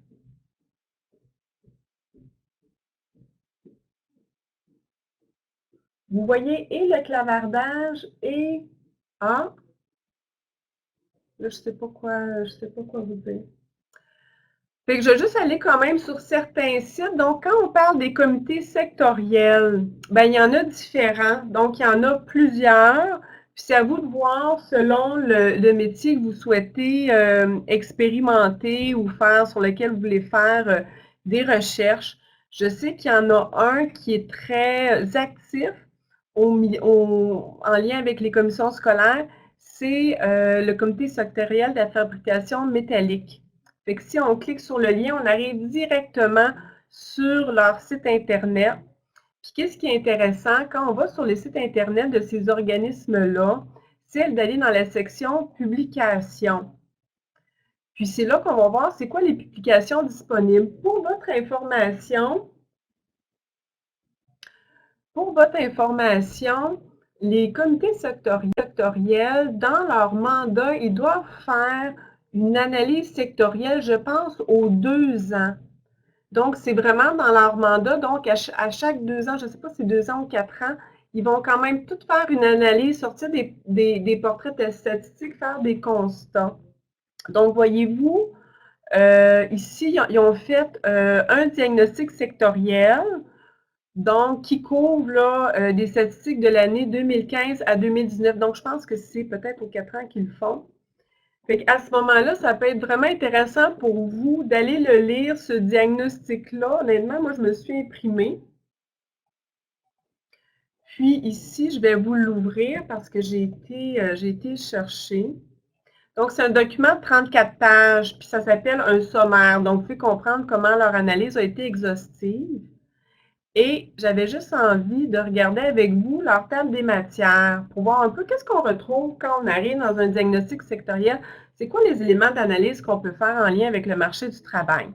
Vous voyez et le clavardage et ah, là, je sais pas quoi vous dire. Fait que je vais juste aller quand même sur certains sites. Donc, quand on parle des comités sectoriels, ben, il y en a différents. Donc, il y en a plusieurs. Puis, c'est à vous de voir selon le métier que vous souhaitez expérimenter ou faire, sur lequel vous voulez faire des recherches. Je sais qu'il y en a un qui est très actif en lien avec les commissions scolaires. C'est le comité sectoriel de la fabrication métallique. Fait que si on clique sur le lien, on arrive directement sur leur site Internet. Puis qu'est-ce qui est intéressant, quand on va sur les sites Internet de ces organismes-là, c'est d'aller dans la section Publications. Puis c'est là qu'on va voir c'est quoi les publications disponibles. Pour votre information, les comités sectoriels, dans leur mandat, ils doivent faire une analyse sectorielle, je pense, aux 2 ans. Donc, c'est vraiment dans leur mandat. Donc, à chaque 2 ans, je ne sais pas si c'est 2 ans ou 4 ans, ils vont quand même tout faire une analyse, sortir des portraits de statistiques, faire des constats. Donc, voyez-vous, ici, ils ont fait un diagnostic sectoriel, donc qui couvre là, des statistiques de l'année 2015 à 2019. Donc, je pense que c'est peut-être aux 4 ans qu'ils le font. Fait qu'à ce moment-là, ça peut être vraiment intéressant pour vous d'aller le lire, ce diagnostic-là. Honnêtement, moi, je me suis imprimée. Puis ici, je vais vous l'ouvrir parce que j'ai été chercher. Donc, c'est un document de 34 pages, puis ça s'appelle un sommaire. Donc, vous pouvez comprendre comment leur analyse a été exhaustive. Et j'avais juste envie de regarder avec vous leur table des matières pour voir un peu qu'est-ce qu'on retrouve quand on arrive dans un diagnostic sectoriel. C'est quoi les éléments d'analyse qu'on peut faire en lien avec le marché du travail?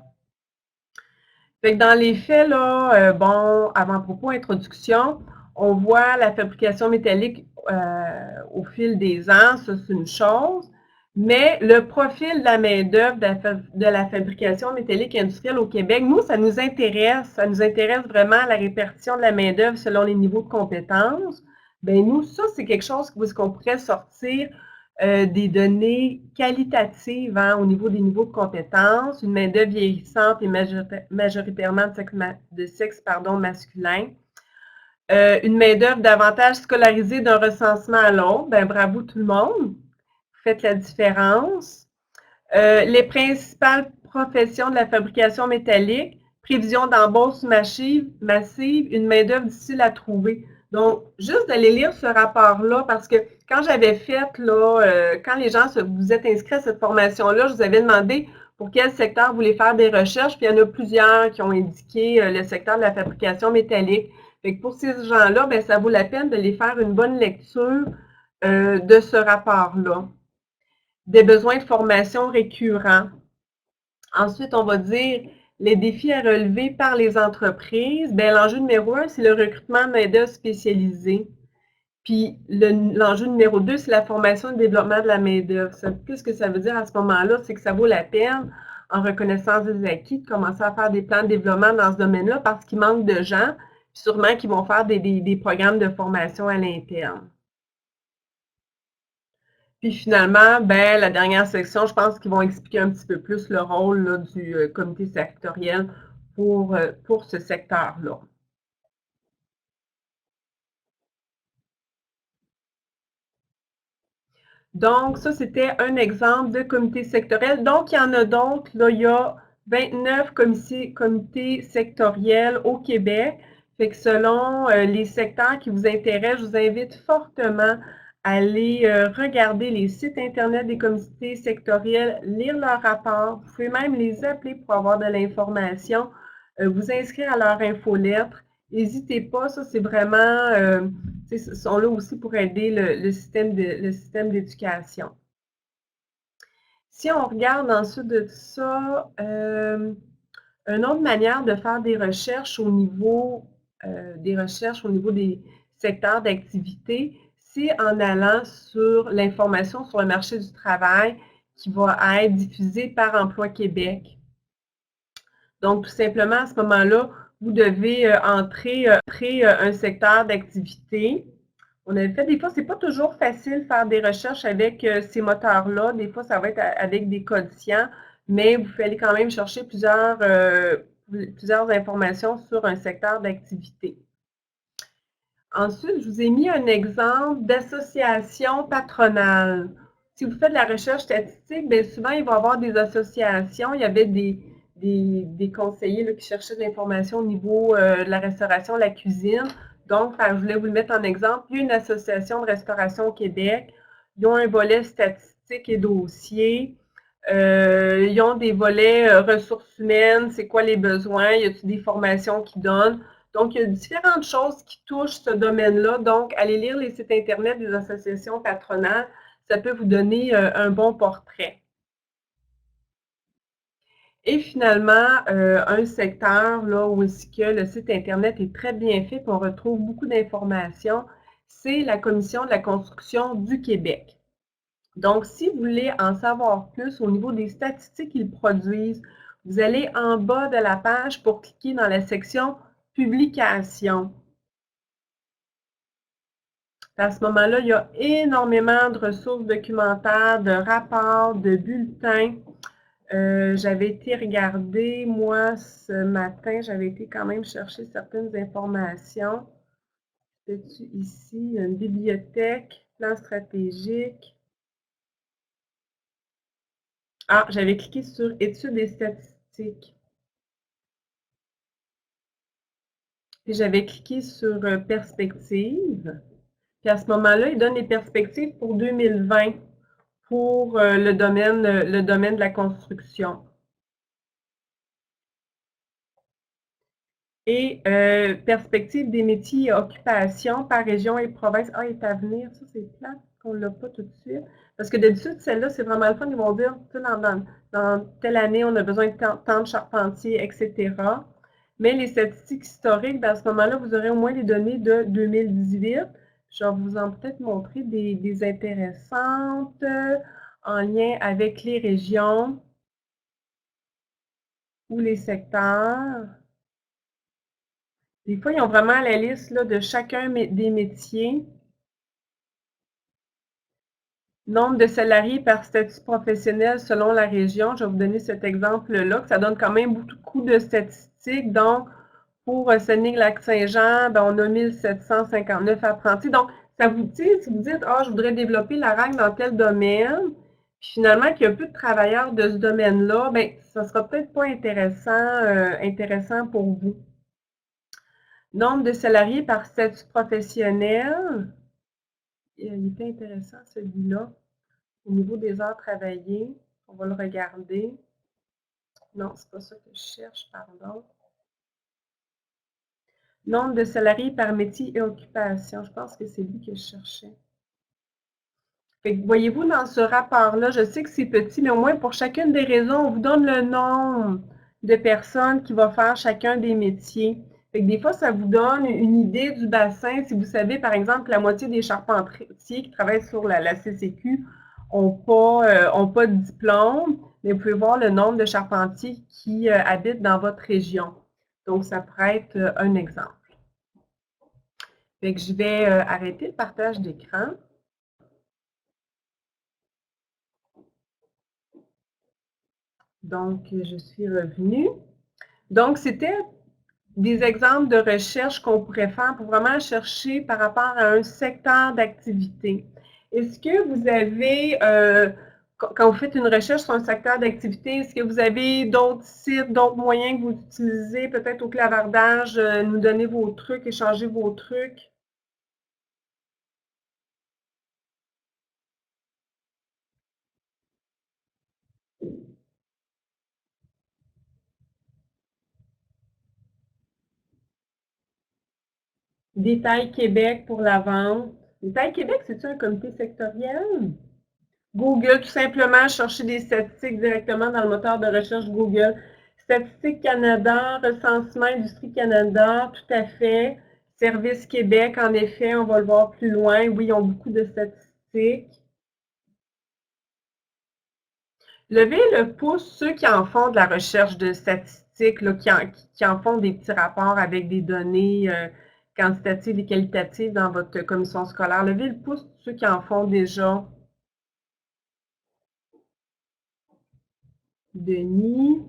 Fait que dans les faits, là, bon, avant-propos, introduction, on voit la fabrication métallique au fil des ans, ça c'est une chose, mais le profil de la main-d'œuvre de la fabrication métallique industrielle au Québec, nous, ça nous intéresse vraiment la répartition de la main-d'œuvre selon les niveaux de compétences. Bien, nous, ça, c'est quelque chose qu'on pourrait sortir des données qualitatives au niveau des niveaux de compétences, une main-d'œuvre vieillissante et majoritairement de sexe masculin. Une main-d'œuvre davantage scolarisée d'un recensement à l'autre. Ben, bravo tout le monde. Faites la différence. Les principales professions de la fabrication métallique, prévision d'embauche massive, une main-d'œuvre difficile à trouver. Donc, juste d'aller lire ce rapport-là, parce que quand j'avais fait, là, quand les gens vous êtes inscrits à cette formation-là, je vous avais demandé pour quel secteur vous voulez faire des recherches, puis il y en a plusieurs qui ont indiqué le secteur de la fabrication métallique. Fait que pour ces gens-là, ben, ça vaut la peine de les faire une bonne lecture de ce rapport-là. Des besoins de formation récurrents. Ensuite, on va dire les défis à relever par les entreprises. Bien, l'enjeu numéro 1, c'est le recrutement de main-d'œuvre spécialisée. Puis l'enjeu numéro 2, c'est la formation et le développement de la main-d'œuvre. Qu'est-ce que ça veut dire à ce moment-là? C'est que ça vaut la peine, en reconnaissance des acquis, de commencer à faire des plans de développement dans ce domaine-là parce qu'il manque de gens, puis sûrement qu'ils vont faire des programmes de formation à l'interne. Puis finalement, ben, la dernière section, je pense qu'ils vont expliquer un petit peu plus le rôle là, du comité sectoriel pour ce secteur-là. Donc, ça, c'était un exemple de comité sectoriel. Donc, il y en a d'autres. Là, il y a 29 comités sectoriels au Québec. Fait que selon les secteurs qui vous intéressent, je vous invite fortement à aller regarder les sites Internet des comités sectoriels, lire leurs rapports. Vous pouvez même les appeler pour avoir de l'information, vous inscrire à leur infolettre. N'hésitez pas, ça c'est vraiment, ils sont là aussi pour aider le système d'éducation. Si on regarde ensuite de ça, une autre manière de faire des recherches au niveau des secteurs d'activité, c'est en allant sur l'information sur le marché du travail qui va être diffusée par Emploi Québec. Donc, tout simplement, à ce moment-là, vous devez entrer un secteur d'activité. On avait fait des fois, c'est pas toujours facile de faire des recherches avec ces moteurs-là. Des fois, ça va être avec des codifiants, mais vous fallait quand même chercher plusieurs informations sur un secteur d'activité. Ensuite, je vous ai mis un exemple d'association patronale. Si vous faites de la recherche statistique, bien souvent, il va y avoir des associations. Il y avait des conseillers là, qui cherchaient de l'information au niveau de la restauration, de la cuisine. Donc, je voulais vous le mettre en exemple. Il y a une association de restauration au Québec. Ils ont un volet statistique et dossier. Ils ont des volets ressources humaines, c'est quoi les besoins, y a-t-il des formations qu'ils donnent. Donc, il y a différentes choses qui touchent ce domaine-là. Donc, allez lire les sites Internet des associations patronales, ça peut vous donner un bon portrait. Et finalement, un secteur là, où est-ce que le site Internet est très bien fait, qu'on retrouve beaucoup d'informations, c'est la Commission de la construction du Québec. Donc, si vous voulez en savoir plus au niveau des statistiques qu'ils produisent, vous allez en bas de la page pour cliquer dans la section Publications. À ce moment-là, il y a énormément de ressources documentaires, de rapports, de bulletins. J'avais été regarder, moi, ce matin, j'avais été quand même chercher certaines informations. C'est ici, une bibliothèque, plan stratégique. Ah, j'avais cliqué sur études et statistiques. Puis j'avais cliqué sur perspectives. Puis à ce moment-là, il donne les perspectives pour 2020 pour le domaine de la construction. Et perspective des métiers et occupations par région et province. Ah, est à venir. Ça, c'est plate qu'on ne l'a pas tout de suite. Parce que d'habitude, celle-là, c'est vraiment le fun. Ils vont dire, tu sais, dans telle année, on a besoin de tant de charpentiers, etc. Mais les statistiques historiques, ben, à ce moment-là, vous aurez au moins les données de 2018. Je vais vous en peut-être montrer des intéressantes en lien avec les régions ou les secteurs. Des fois, ils ont vraiment la liste là, de chacun des métiers. Nombre de salariés par statut professionnel selon la région. Je vais vous donner cet exemple-là, que ça donne quand même beaucoup de statistiques. Donc, pour Saguenay-Lac-Saint-Jean, ben, on a 1759 apprentis. Donc, ça vous dit, si vous dites, ah, je voudrais développer la RAC dans tel domaine, puis finalement qu'il y a peu de travailleurs de ce domaine-là, ben, ça sera peut-être pas intéressant pour vous. Nombre de salariés par statut professionnel. Il était intéressant celui-là. Au niveau des heures travaillées, on va le regarder. Non, c'est pas ça que je cherche, pardon. Nombre de salariés par métier et occupation. Je pense que c'est lui que je cherchais. Voyez-vous, dans ce rapport-là, je sais que c'est petit, mais au moins pour chacune des raisons, on vous donne le nombre de personnes qui vont faire chacun des métiers. Des fois, ça vous donne une idée du bassin. Si vous savez, par exemple, que la moitié des charpentiers qui travaillent sur la CCQ n'ont pas de diplôme, mais vous pouvez voir le nombre de charpentiers qui habitent dans votre région. Donc, ça pourrait être un exemple. Je vais arrêter le partage d'écran. Donc, je suis revenue. Donc, c'était des exemples de recherche qu'on pourrait faire pour vraiment chercher par rapport à un secteur d'activité. Est-ce que vous avez, quand vous faites une recherche sur un secteur d'activité, est-ce que vous avez d'autres sites, d'autres moyens que vous utilisez, peut-être au clavardage, nous donner vos trucs, échanger vos trucs? Détail Québec pour la vente. Détail Québec, c'est-tu un comité sectoriel? Google, tout simplement, chercher des statistiques directement dans le moteur de recherche Google. Statistique Canada, recensement Industrie Canada, tout à fait. Service Québec, en effet, on va le voir plus loin. Oui, ils ont beaucoup de statistiques. Levez le pouce ceux qui en font de la recherche de statistiques, là, qui en font des petits rapports avec des données quantitatives et qualitatives dans votre commission scolaire. Levez le pouce ceux qui en font déjà. Denis.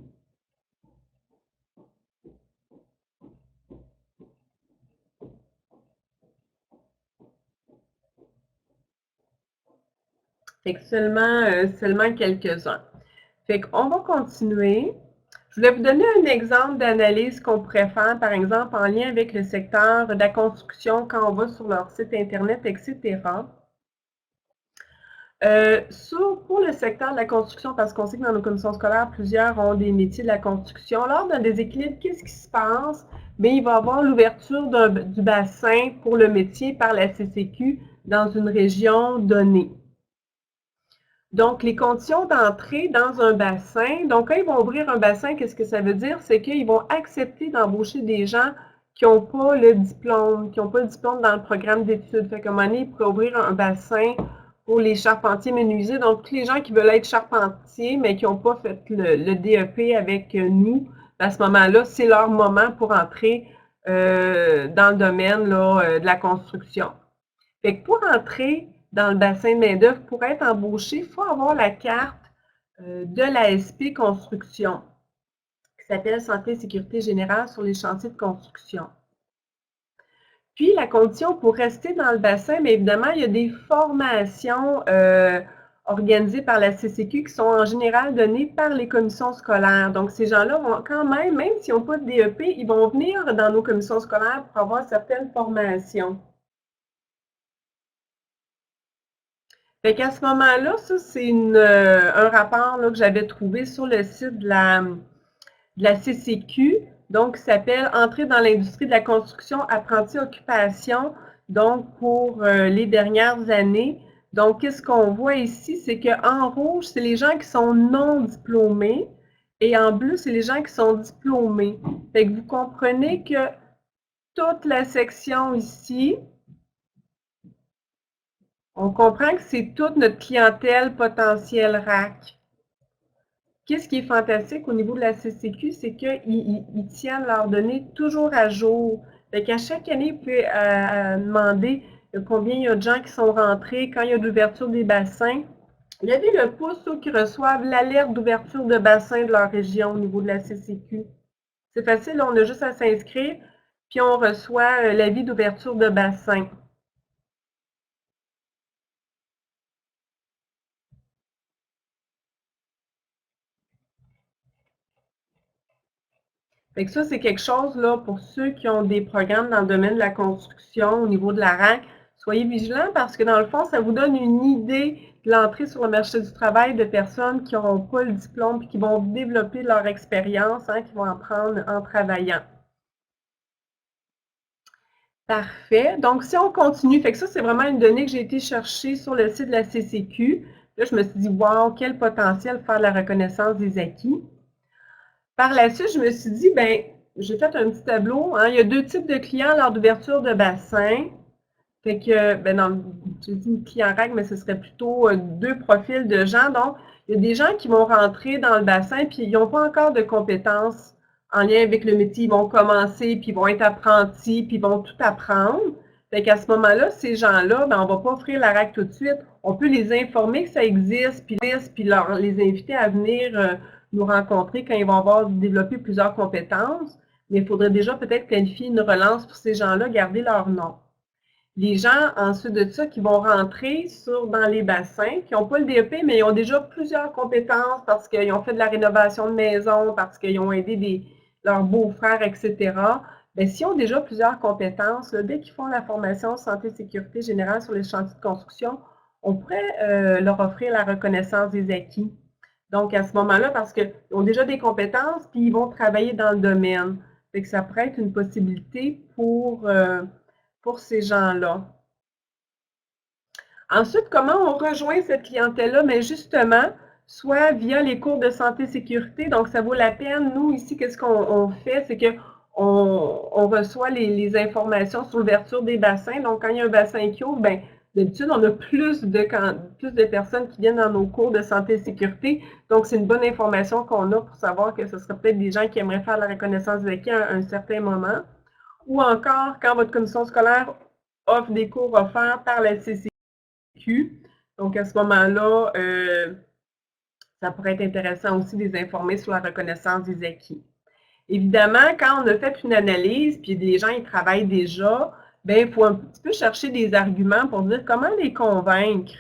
Fait que seulement quelques-uns. Fait qu'on va continuer. Je voulais vous donner un exemple d'analyse qu'on pourrait faire, par exemple, en lien avec le secteur de la construction quand on va sur leur site Internet, etc. Pour le secteur de la construction, parce qu'on sait que dans nos commissions scolaires, plusieurs ont des métiers de la construction. Lors d'un déséquilibre, qu'est-ce qui se passe? Bien, il va y avoir l'ouverture du bassin pour le métier par la CCQ dans une région donnée. Donc, les conditions d'entrée dans un bassin, donc quand ils vont ouvrir un bassin, qu'est-ce que ça veut dire? C'est qu'ils vont accepter d'embaucher des gens qui n'ont pas le diplôme, dans le programme d'études. Fait qu'à un moment donné, ils pourraient ouvrir un bassin pour les charpentiers menuisiers. Donc, tous les gens qui veulent être charpentiers, mais qui n'ont pas fait le DEP avec nous, à ce moment-là, c'est leur moment pour entrer dans le domaine là, de la construction. Fait que pour entrer dans le bassin de main-d'œuvre, pour être embauché, il faut avoir la carte de l'ASP Construction, qui s'appelle Santé et Sécurité Générale sur les chantiers de construction. Puis, la condition pour rester dans le bassin, bien évidemment, il y a des formations organisés par la CCQ qui sont en général donnés par les commissions scolaires. Donc, ces gens-là vont quand même s'ils n'ont pas de DEP, ils vont venir dans nos commissions scolaires pour avoir certaines formations. Fait qu'à ce moment-là, ça, c'est un rapport là, que j'avais trouvé sur le site de la CCQ, donc qui s'appelle « Entrée dans l'industrie de la construction, apprentis occupation », donc pour les dernières années. Donc, qu'est-ce qu'on voit ici? C'est qu'en rouge, c'est les gens qui sont non diplômés et en bleu, c'est les gens qui sont diplômés. Fait que vous comprenez que toute la section ici, on comprend que c'est toute notre clientèle potentielle RAC. Qu'est-ce qui est fantastique au niveau de la CCQ, c'est qu'ils tiennent leurs données toujours à jour. Fait qu'à chaque année, vous pouvez demander combien il y a de gens qui sont rentrés, quand il y a l'ouverture des bassins. Levez le pouce ceux qui reçoivent l'alerte d'ouverture de bassin de leur région au niveau de la CCQ. C'est facile, on a juste à s'inscrire, puis on reçoit l'avis d'ouverture de bassin. Fait que ça, c'est quelque chose là, pour ceux qui ont des programmes dans le domaine de la construction au niveau de la RAC. Soyez vigilants parce que dans le fond, ça vous donne une idée de l'entrée sur le marché du travail de personnes qui n'auront pas le diplôme et qui vont développer leur expérience, qui vont apprendre en travaillant. Parfait. Donc, si on continue, fait que ça, c'est vraiment une donnée que j'ai été chercher sur le site de la CCQ. Là, je me suis dit, wow, quel potentiel faire de la reconnaissance des acquis. Par la suite, je me suis dit, ben, j'ai fait un petit tableau. Il y a deux types de clients lors d'ouverture de bassin. Fait que, ben, j'ai dit client RAC, mais ce serait plutôt deux profils de gens. Donc, il y a des gens qui vont rentrer dans le bassin, puis ils n'ont pas encore de compétences en lien avec le métier. Ils vont commencer, puis ils vont être apprentis, puis ils vont tout apprendre. Fait qu'à ce moment-là, ces gens-là, ben, on ne va pas offrir la RAC tout de suite. On peut les informer que ça existe, puis les inviter à venir nous rencontrer quand ils vont avoir développé plusieurs compétences. Mais il faudrait déjà peut-être planifier une relance pour ces gens-là, garder leur nom. Les gens, ensuite de ça, qui vont rentrer dans les bassins, qui n'ont pas le DEP, mais ils ont déjà plusieurs compétences parce qu'ils ont fait de la rénovation de maison, parce qu'ils ont aidé leurs beaux-frères, etc. Bien, s'ils ont déjà plusieurs compétences, là, dès qu'ils font la formation santé et sécurité générale sur les chantiers de construction, on pourrait leur offrir la reconnaissance des acquis. Donc, à ce moment-là, parce qu'ils ont déjà des compétences, puis ils vont travailler dans le domaine. Fait que ça pourrait être une possibilité pour ces gens-là. Ensuite, comment on rejoint cette clientèle-là? Mais justement, soit via les cours de santé et sécurité, donc ça vaut la peine. Nous, ici, qu'est-ce qu'on fait? C'est qu'on reçoit les informations sur l'ouverture des bassins. Donc, quand il y a un bassin qui ouvre, bien, d'habitude, on a plus de personnes qui viennent dans nos cours de santé et sécurité. Donc, c'est une bonne information qu'on a pour savoir que ce serait peut-être des gens qui aimeraient faire la reconnaissance des acquis à un certain moment. Ou encore, quand votre commission scolaire offre des cours offerts par la CCQ. Donc, à ce moment-là, ça pourrait être intéressant aussi de les informer sur la reconnaissance des acquis. Évidemment, quand on a fait une analyse, puis les gens ils travaillent déjà, bien, il faut un petit peu chercher des arguments pour dire comment les convaincre.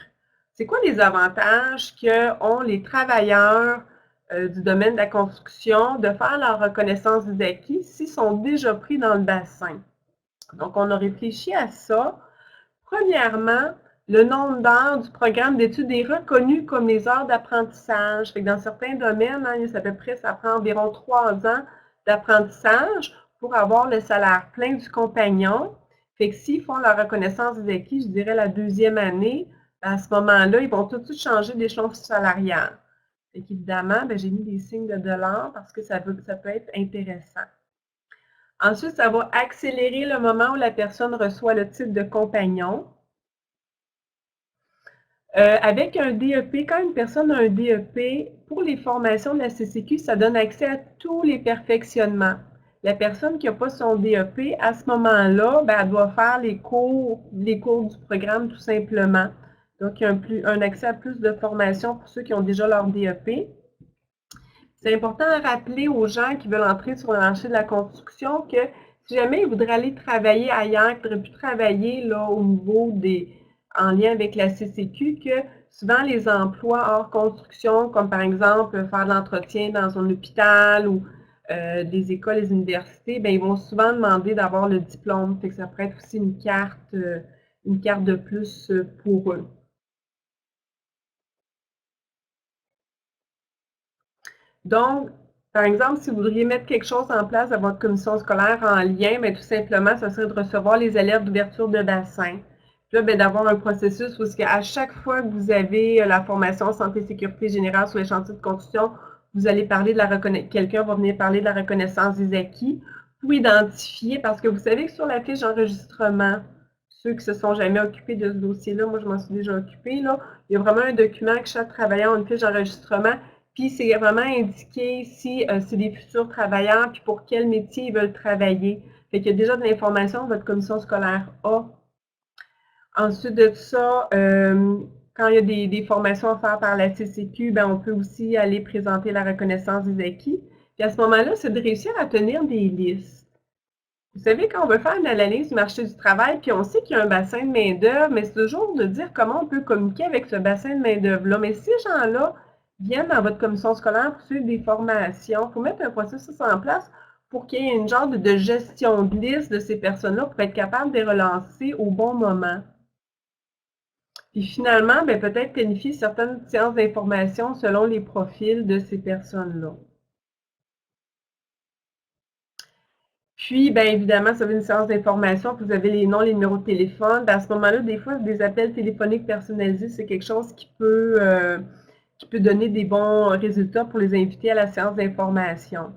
C'est quoi les avantages qu'ont les travailleurs du domaine de la construction de faire leur reconnaissance des acquis s'ils sont déjà pris dans le bassin? Donc, on a réfléchi à ça. Premièrement, le nombre d'heures du programme d'études est reconnu comme les heures d'apprentissage. Dans certains domaines, ça prend environ 3 ans d'apprentissage pour avoir le salaire plein du compagnon. Fait que s'ils font la reconnaissance des acquis, je dirais la deuxième année, à ce moment-là, ils vont tout de suite changer d'échelon salarial. Fait qu'évidemment, j'ai mis des signes de dollars parce que ça peut être intéressant. Ensuite, ça va accélérer le moment où la personne reçoit le titre de compagnon. Avec un DEP, quand une personne a un DEP, pour les formations de la CCQ, ça donne accès à tous les perfectionnements. La personne qui n'a pas son DEP, à ce moment-là, elle doit faire les cours du programme tout simplement. Donc, il y a un accès à plus de formations pour ceux qui ont déjà leur DEP. C'est important à rappeler aux gens qui veulent entrer sur le marché de la construction que si jamais ils voudraient aller travailler ailleurs, qu'ils auraient pu travailler là, au niveau en lien avec la CCQ, que souvent les emplois hors construction, comme par exemple faire de l'entretien dans un hôpital ou des écoles, les universités, bien, ils vont souvent demander d'avoir le diplôme. Fait que ça pourrait être aussi une carte de plus pour eux. Donc, par exemple, si vous voudriez mettre quelque chose en place à votre commission scolaire en lien, bien, tout simplement, ça serait de recevoir les alertes d'ouverture de bassin. Puis là, bien, d'avoir un processus où à chaque fois que vous avez la formation santé et sécurité générale sur les chantiers de construction, vous allez parler de la reconnaissance, quelqu'un va venir parler de la reconnaissance des acquis pour identifier, parce que vous savez que sur la fiche d'enregistrement, ceux qui se sont jamais occupés de ce dossier-là, moi je m'en suis déjà occupée, là, il y a vraiment un document que chaque travailleur a une fiche d'enregistrement. Puis c'est vraiment indiqué si c'est des futurs travailleurs, puis pour quel métier ils veulent travailler. Fait qu'il y a déjà de l'information que votre commission scolaire a. Ensuite de ça, quand il y a des formations à faire par la CCQ, ben on peut aussi aller présenter la reconnaissance des acquis. Puis à ce moment-là, c'est de réussir à tenir des listes. Vous savez, quand on veut faire une analyse du marché du travail, puis on sait qu'il y a un bassin de main-d'œuvre, mais c'est toujours de dire comment on peut communiquer avec ce bassin de main-d'œuvre-là. Mais ces gens-là viennent dans votre commission scolaire pour suivre des formations. Il faut mettre un processus en place pour qu'il y ait une genre de gestion de liste de ces personnes-là pour être capable de les relancer au bon moment. Puis finalement, ben, peut-être planifier certaines séances d'information selon les profils de ces personnes-là. Puis, bien évidemment, ça veut une séance d'information, puis vous avez les noms, les numéros de téléphone. Ben, à ce moment-là, des fois, des appels téléphoniques personnalisés, c'est quelque chose qui peut donner des bons résultats pour les inviter à la séance d'information.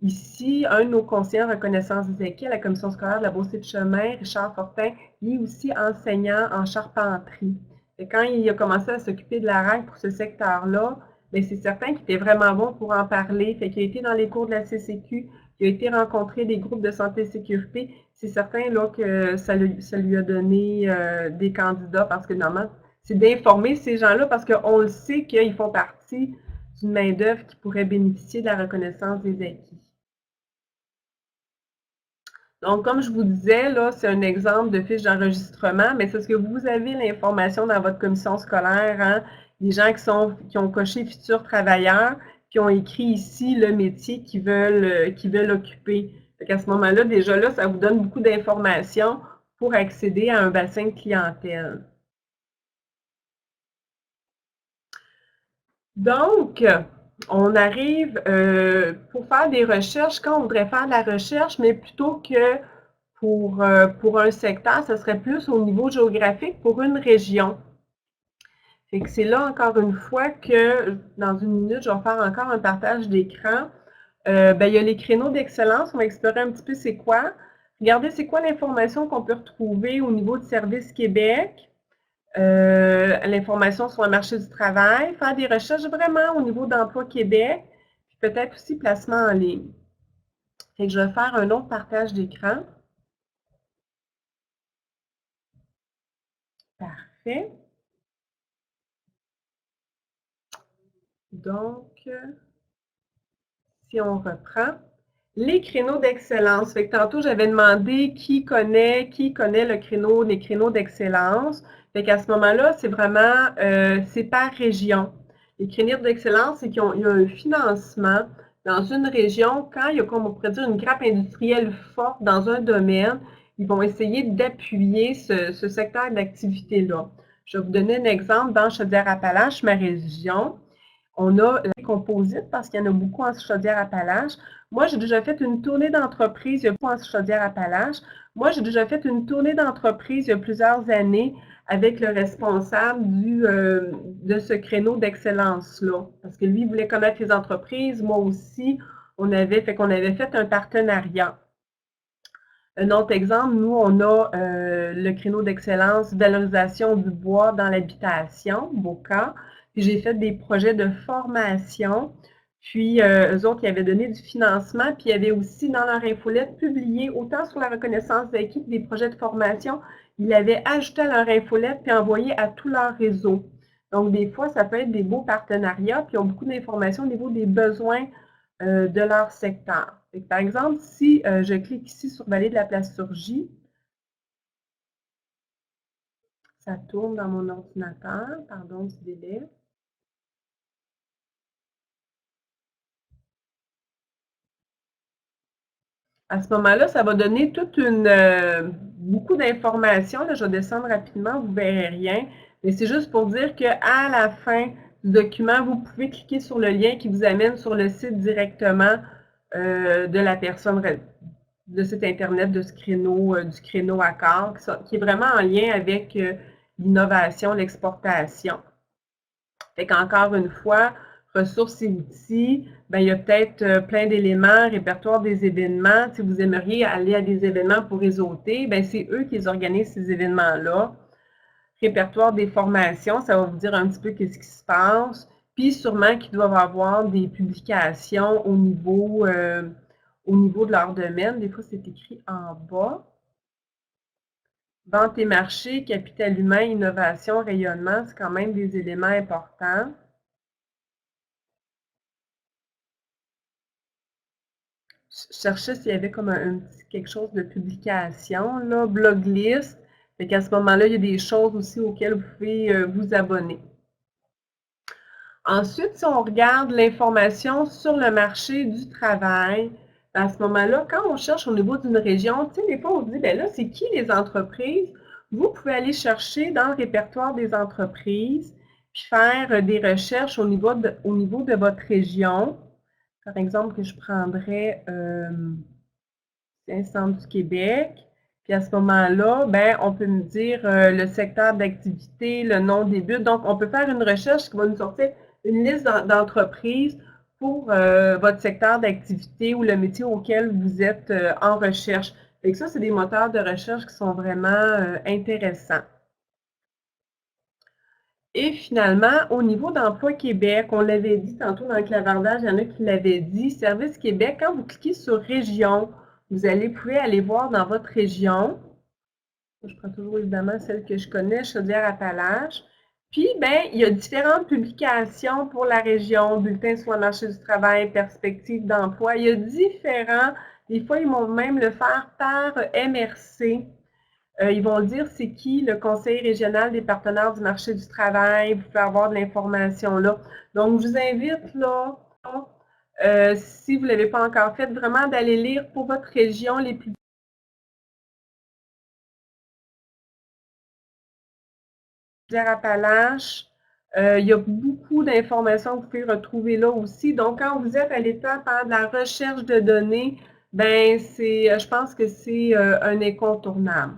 Ici, un de nos conseillers en reconnaissance des acquis à la commission scolaire de la Beauce-de-Chemin, Richard Fortin, il est aussi enseignant en charpenterie. Et quand il a commencé à s'occuper de la règle pour ce secteur-là, bien, c'est certain qu'il était vraiment bon pour en parler. Fait qu'il a été dans les cours de la CCQ, il a été rencontrer des groupes de santé et sécurité. C'est certain là, que ça lui a donné des candidats parce que normalement, c'est d'informer ces gens-là parce qu'on le sait qu'ils font partie d'une main-d'œuvre qui pourrait bénéficier de la reconnaissance des acquis. Donc, comme je vous disais, là, c'est un exemple de fiche d'enregistrement, mais c'est ce que vous avez l'information dans votre commission scolaire, hein? Les gens qui ont coché futurs travailleurs, qui ont écrit ici le métier qu'ils veulent occuper. À ce moment-là, déjà là, ça vous donne beaucoup d'informations pour accéder à un bassin de clientèle. Donc, on arrive pour faire des recherches, quand on voudrait faire de la recherche, mais plutôt que pour un secteur, ce serait plus au niveau géographique pour une région. Fait que c'est là, encore une fois, que dans une minute, je vais faire encore un partage d'écran. Ben, il y a les créneaux d'excellence. On va explorer un petit peu c'est quoi. Regardez, c'est quoi l'information qu'on peut retrouver au niveau de Service Québec. L'information sur le marché du travail, faire des recherches vraiment au niveau d'Emploi Québec, puis peut-être aussi placement en ligne. Fait que je vais faire un autre partage d'écran. Parfait. Donc, si on reprend, les créneaux d'excellence. Fait que tantôt, j'avais demandé qui connaît les créneaux d'excellence. Fait qu'à ce moment-là, c'est vraiment, c'est par région. Les créneaux d'excellence, c'est qu'il y a un financement dans une région. Quand il y a, comme on pourrait dire, une grappe industrielle forte dans un domaine, ils vont essayer d'appuyer ce secteur d'activité-là. Je vais vous donner un exemple dans Chaudière-Appalaches, ma région. On a les composites parce qu'il y en a beaucoup en Chaudière-Appalaches. Moi, j'ai déjà fait une tournée d'entreprise, il y a beaucoup en Chaudière-Appalaches. Moi, j'ai déjà fait une tournée d'entreprise il y a plusieurs années avec le responsable de ce créneau d'excellence-là. Parce que lui, il voulait connaître les entreprises, moi aussi. On avait fait un partenariat. Un autre exemple, nous, on a le créneau d'excellence valorisation du bois dans l'habitation, BOCA. Puis j'ai fait des projets de formation. Puis eux autres, ils avaient donné du financement. Puis il y avait aussi dans leur infolette publié, autant sur la reconnaissance d'acquis que des projets de formation, ils l'avaient ajouté à leur infolette puis envoyé à tout leur réseau. Donc, des fois, ça peut être des beaux partenariats, puis ils ont beaucoup d'informations au niveau des besoins de leur secteur. Par exemple, si je clique ici sur Vallée de la Plasturgie, Ça tourne dans mon ordinateur, pardon du délai. À ce moment-là, ça va donner toute beaucoup d'informations. Là, je vais descendre rapidement, vous ne verrez rien. Mais c'est juste pour dire qu'à la fin du document, vous pouvez cliquer sur le lien qui vous amène sur le site directement de la personne, de site Internet de ce créneau, du créneau Accor, qui est vraiment en lien avec l'innovation, l'exportation. Fait qu'encore une fois, ressources et outils, ben, il y a peut-être plein d'éléments, répertoire des événements. Si vous aimeriez aller à des événements pour réseauter, ben, c'est eux qui organisent ces événements-là. Répertoire des formations, ça va vous dire un petit peu qu'est-ce qui se passe. Puis sûrement qu'ils doivent avoir des publications au niveau de leur domaine. Des fois, c'est écrit en bas. Vente et marché, capital humain, innovation, rayonnement, c'est quand même des éléments importants. Je cherchais s'il y avait comme quelque chose de publication, là, blog list. Fait qu'à ce moment-là, il y a des choses aussi auxquelles vous pouvez vous abonner. Ensuite, si on regarde l'information sur le marché du travail, à ce moment-là, quand on cherche au niveau d'une région, tu sais, des fois, on se dit, ben là, c'est qui les entreprises? Vous pouvez aller chercher dans le répertoire des entreprises, puis faire des recherches au niveau de votre région. Par exemple, que je prendrais Centre du Québec. Puis à ce moment-là, ben, on peut me dire le secteur d'activité, le nom des buts. Donc, on peut faire une recherche qui va nous sortir une liste d'entreprises pour votre secteur d'activité ou le métier auquel vous êtes en recherche. Fait que ça, c'est des moteurs de recherche qui sont vraiment intéressants. Et finalement, au niveau d'Emploi Québec, on l'avait dit tantôt dans le clavardage, il y en a qui l'avaient dit, Service Québec, quand vous cliquez sur Région, vous pouvez aller voir dans votre région. Je prends toujours évidemment celle que je connais, Chaudière-Appalaches. Puis, ben, il y a différentes publications pour la région, bulletins sur le marché du travail, perspectives d'emploi. Il y a différents, des fois, ils vont même le faire par MRC. Ils vont dire c'est qui le Conseil régional des partenaires du marché du travail. Vous pouvez avoir de l'information là. Donc, je vous invite là, si vous ne l'avez pas encore fait, vraiment d'aller lire pour votre région les plus Appalaches. Il y a beaucoup d'informations que vous pouvez retrouver là aussi. Donc, quand vous êtes à l'étape de la recherche de données, ben je pense que c'est un incontournable.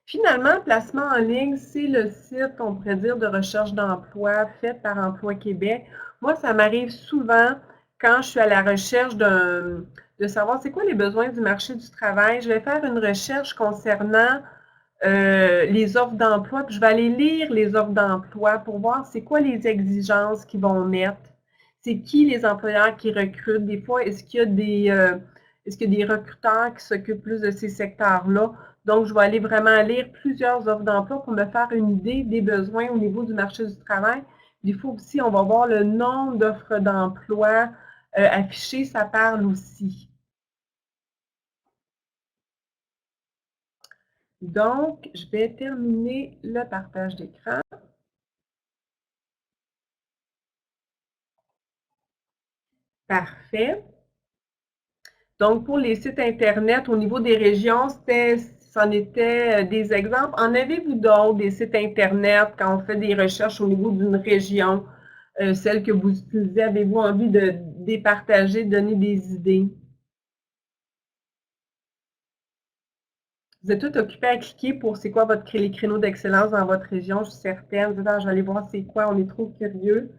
Finalement, Placement en ligne, c'est le site, on pourrait dire, de recherche d'emploi fait par Emploi Québec. Moi, ça m'arrive souvent quand je suis à la recherche de savoir c'est quoi les besoins du marché du travail. Je vais faire une recherche concernant les offres d'emploi, puis je vais aller lire les offres d'emploi pour voir c'est quoi les exigences qu'ils vont mettre. C'est qui les employeurs qui recrutent. Des fois, est-ce qu'il y a des recruteurs qui s'occupent plus de ces secteurs-là? Donc, je vais aller vraiment lire plusieurs offres d'emploi pour me faire une idée des besoins au niveau du marché du travail. Des fois aussi, on va voir le nombre d'offres d'emploi affichées, ça parle aussi. Donc, je vais terminer le partage d'écran. Parfait. Donc, pour les sites Internet, au niveau des régions, c'en était des exemples. En avez-vous d'autres, des sites Internet, quand on fait des recherches au niveau d'une région, celle que vous utilisez, avez-vous envie de départager, de donner des idées? Vous êtes tout occupé à cliquer pour c'est quoi les créneaux d'excellence dans votre région, je suis certaine. Vous dites, ah, je vais aller voir c'est quoi, on est trop curieux.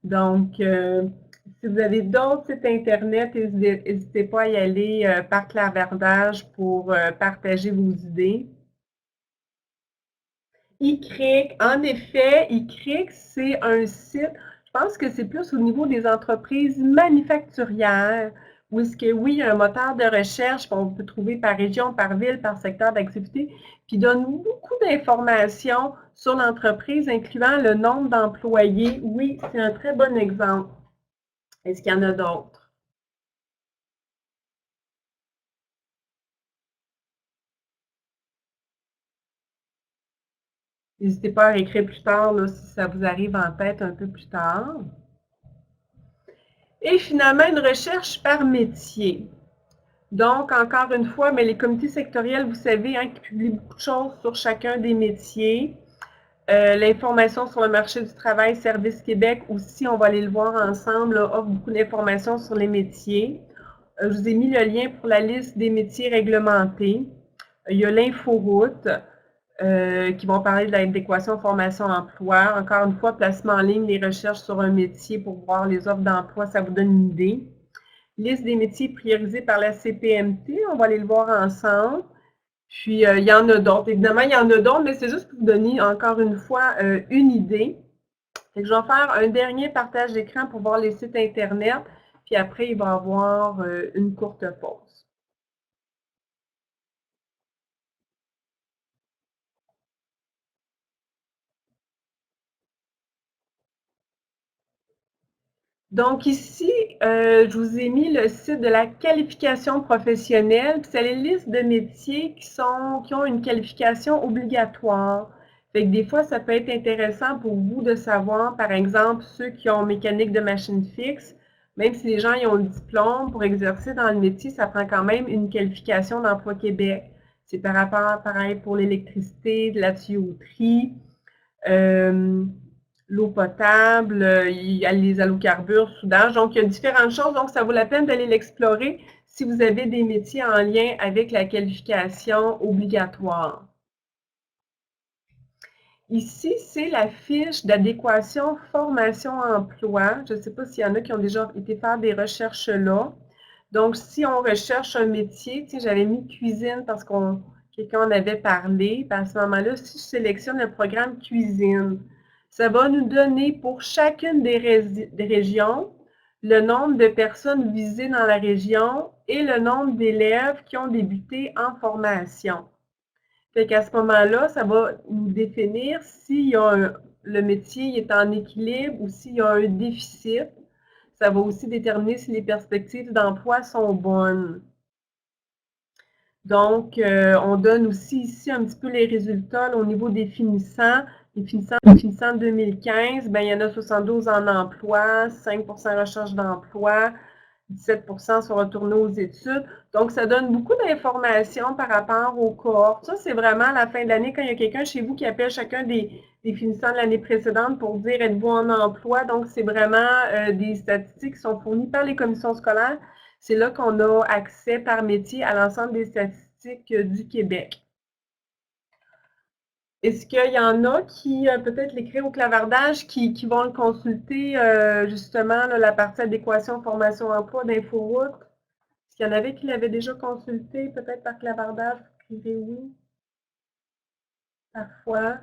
Donc, si vous avez d'autres sites Internet, n'hésitez pas à y aller par clavardage pour partager vos idées. iCrick, en effet, iCrick, c'est un site, je pense que c'est plus au niveau des entreprises manufacturières, où est-ce que, oui, il y a un moteur de recherche qu'on peut trouver par région, par ville, par secteur d'activité, puis donne beaucoup d'informations sur l'entreprise, incluant le nombre d'employés. Oui, c'est un très bon exemple. Est-ce qu'il y en a d'autres? N'hésitez pas à réécrire plus tard là, si ça vous arrive en tête un peu plus tard. Et finalement, une recherche par métier. Donc, encore une fois, mais les comités sectoriels, vous savez, hein, qui publient beaucoup de choses sur chacun des métiers. L'information sur le marché du travail, Service Québec aussi, on va aller le voir ensemble, là, offre beaucoup d'informations sur les métiers. Je vous ai mis le lien pour la liste des métiers réglementés. Il y a l'inforoute qui vont parler de l'adéquation formation-emploi. Encore une fois, placement en ligne, les recherches sur un métier pour voir les offres d'emploi, ça vous donne une idée. Liste des métiers priorisés par la CPMT, on va aller le voir ensemble. Puis, il y en a d'autres. Évidemment, il y en a d'autres, mais c'est juste pour vous donner, encore une fois, une idée. Fait que je vais faire un dernier partage d'écran pour voir les sites Internet, puis après, il va y avoir une courte pause. Donc ici, je vous ai mis le site de la qualification professionnelle. C'est les listes de métiers qui ont une qualification obligatoire. Fait que des fois, ça peut être intéressant pour vous de savoir, par exemple, ceux qui ont mécanique de machine fixe, même si les gens y ont le diplôme, pour exercer dans le métier, ça prend quand même une qualification d'Emploi Québec. C'est par rapport, pareil, pour l'électricité, de la tuyauterie. L'eau potable, il y a les allocarbures, soudage. Donc, il y a différentes choses. Donc, ça vaut la peine d'aller l'explorer si vous avez des métiers en lien avec la qualification obligatoire. Ici, c'est la fiche d'adéquation formation-emploi. Je ne sais pas s'il y en a qui ont déjà été faire des recherches là. Donc, si on recherche un métier, j'avais mis cuisine parce que quelqu'un en avait parlé. Puis à ce moment-là, si je sélectionne le programme cuisine, ça va nous donner pour chacune des régions le nombre de personnes visées dans la région et le nombre d'élèves qui ont débuté en formation. Fait qu'à ce moment-là, ça va nous définir si le métier est en équilibre ou s'il y a un déficit. Ça va aussi déterminer si les perspectives d'emploi sont bonnes. Donc, on donne aussi ici un petit peu les résultats là, au niveau des finissants. Les finissants de 2015, ben, il y en a 72 en emploi, 5 recherche d'emploi, 17 sont retournés aux études. Donc, ça donne beaucoup d'informations par rapport aux cohortes. Ça, c'est vraiment à la fin de l'année, quand il y a quelqu'un chez vous qui appelle chacun des finissants de l'année précédente pour dire êtes-vous en emploi. Donc, c'est vraiment des statistiques qui sont fournies par les commissions scolaires. C'est là qu'on a accès par métier à l'ensemble des statistiques du Québec. Est-ce qu'il y en a qui, peut-être l'écrire au clavardage, qui vont le consulter, justement, là, la partie adéquation, formation, emploi d'Inforoute? Est-ce qu'il y en avait qui l'avaient déjà consulté, peut-être par clavardage? Vous écrivez oui, parfois.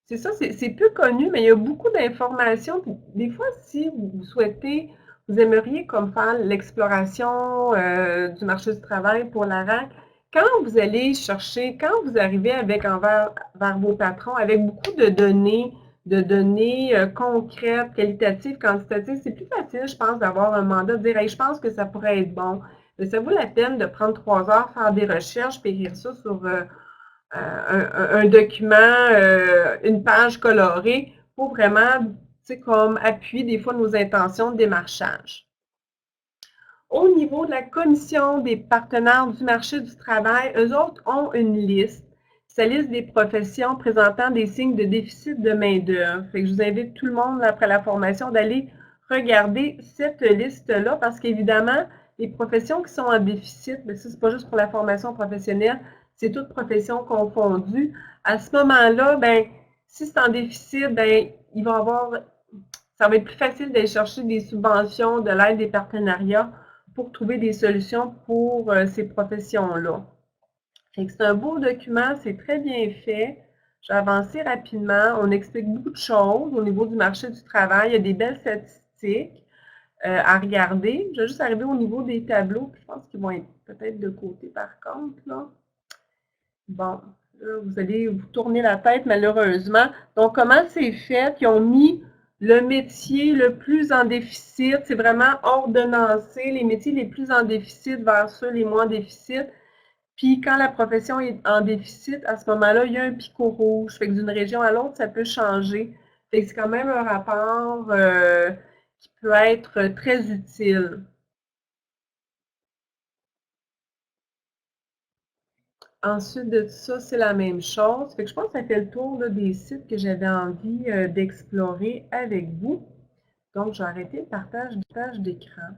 C'est ça, c'est peu connu, mais il y a beaucoup d'informations. Des fois, si vous souhaitez, vous aimeriez comme faire l'exploration du marché du travail pour la RAC, quand vous allez chercher, quand vous arrivez vers vos patrons avec beaucoup de données concrètes, qualitatives, quantitatives, c'est plus facile, je pense, d'avoir un mandat, de dire hey, je pense que ça pourrait être bon. Mais ça vaut la peine de prendre 3 heures, faire des recherches, puis écrire ça sur un document, une page colorée pour vraiment, comme appuyer des fois nos intentions de démarchage. Au niveau de la commission des partenaires du marché du travail, eux autres ont une liste. C'est la liste des professions présentant des signes de déficit de main-d'œuvre. Je vous invite tout le monde, après la formation, d'aller regarder cette liste-là parce qu'évidemment, les professions qui sont en déficit, mais ça, c'est pas juste pour la formation professionnelle, c'est toutes professions confondues. À ce moment-là, ben, si c'est en déficit, ben, ça va être plus facile d'aller chercher des subventions, de l'aide, des partenariats pour trouver des solutions pour ces professions-là. C'est un beau document, c'est très bien fait. Je vais avancer rapidement. On explique beaucoup de choses au niveau du marché du travail. Il y a des belles statistiques à regarder. Je vais juste arriver au niveau des tableaux. Je pense qu'ils vont être peut-être de côté par contre. Là. Bon, là, vous allez vous tourner la tête malheureusement. Donc, comment c'est fait? Ils ont mis Le métier le plus en déficit, c'est vraiment ordonnancé, les métiers les plus en déficit vers ceux les moins en déficit. Puis quand la profession est en déficit, à ce moment-là, il y a un picot rouge. Fait que d'une région à l'autre, ça peut changer. Fait que c'est quand même un rapport qui peut être très utile. Ensuite de ça, c'est la même chose. Fait que je pense que ça fait le tour là, des sites que j'avais envie d'explorer avec vous. Donc, j'ai arrêté le partage d'écran.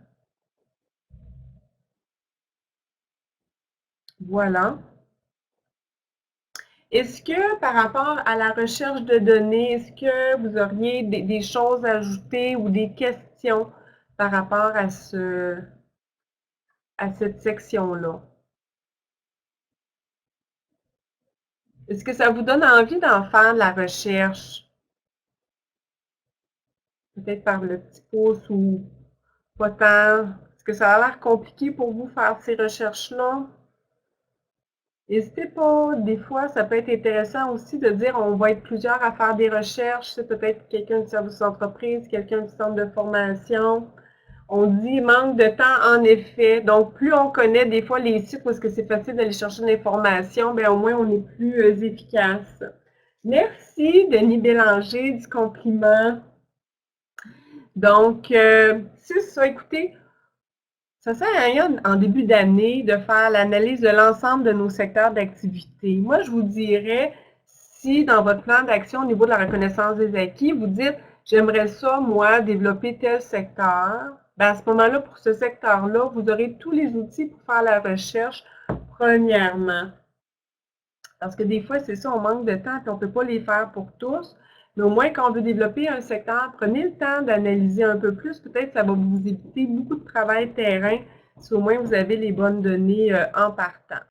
Voilà. Est-ce que par rapport à la recherche de données, est-ce que vous auriez des choses à ajouter ou des questions par rapport à à cette section-là? Est-ce que ça vous donne envie d'en faire de la recherche? Peut-être par le petit pouce ou pas tant? Est-ce que ça a l'air compliqué pour vous faire ces recherches-là? N'hésitez pas, des fois, ça peut être intéressant aussi de dire on va être plusieurs à faire des recherches. C'est peut-être quelqu'un du service d'entreprise, quelqu'un du centre de formation. On dit manque de temps, en effet. Donc, plus on connaît des fois les sites où est-ce que c'est facile d'aller chercher de l'information, bien au moins on est plus efficace. Merci, Denis Bélanger, du compliment. Donc, c'est ça. Écoutez, ça sert à rien en début d'année de faire l'analyse de l'ensemble de nos secteurs d'activité. Moi, je vous dirais, si dans votre plan d'action au niveau de la reconnaissance des acquis, vous dites, j'aimerais ça, moi, développer tel secteur, ben à ce moment-là, pour ce secteur-là, vous aurez tous les outils pour faire la recherche, premièrement. Parce que des fois, c'est ça, on manque de temps et on ne peut pas les faire pour tous. Mais au moins, quand on veut développer un secteur, prenez le temps d'analyser un peu plus. Peut-être que ça va vous éviter beaucoup de travail terrain si au moins vous avez les bonnes données en partant.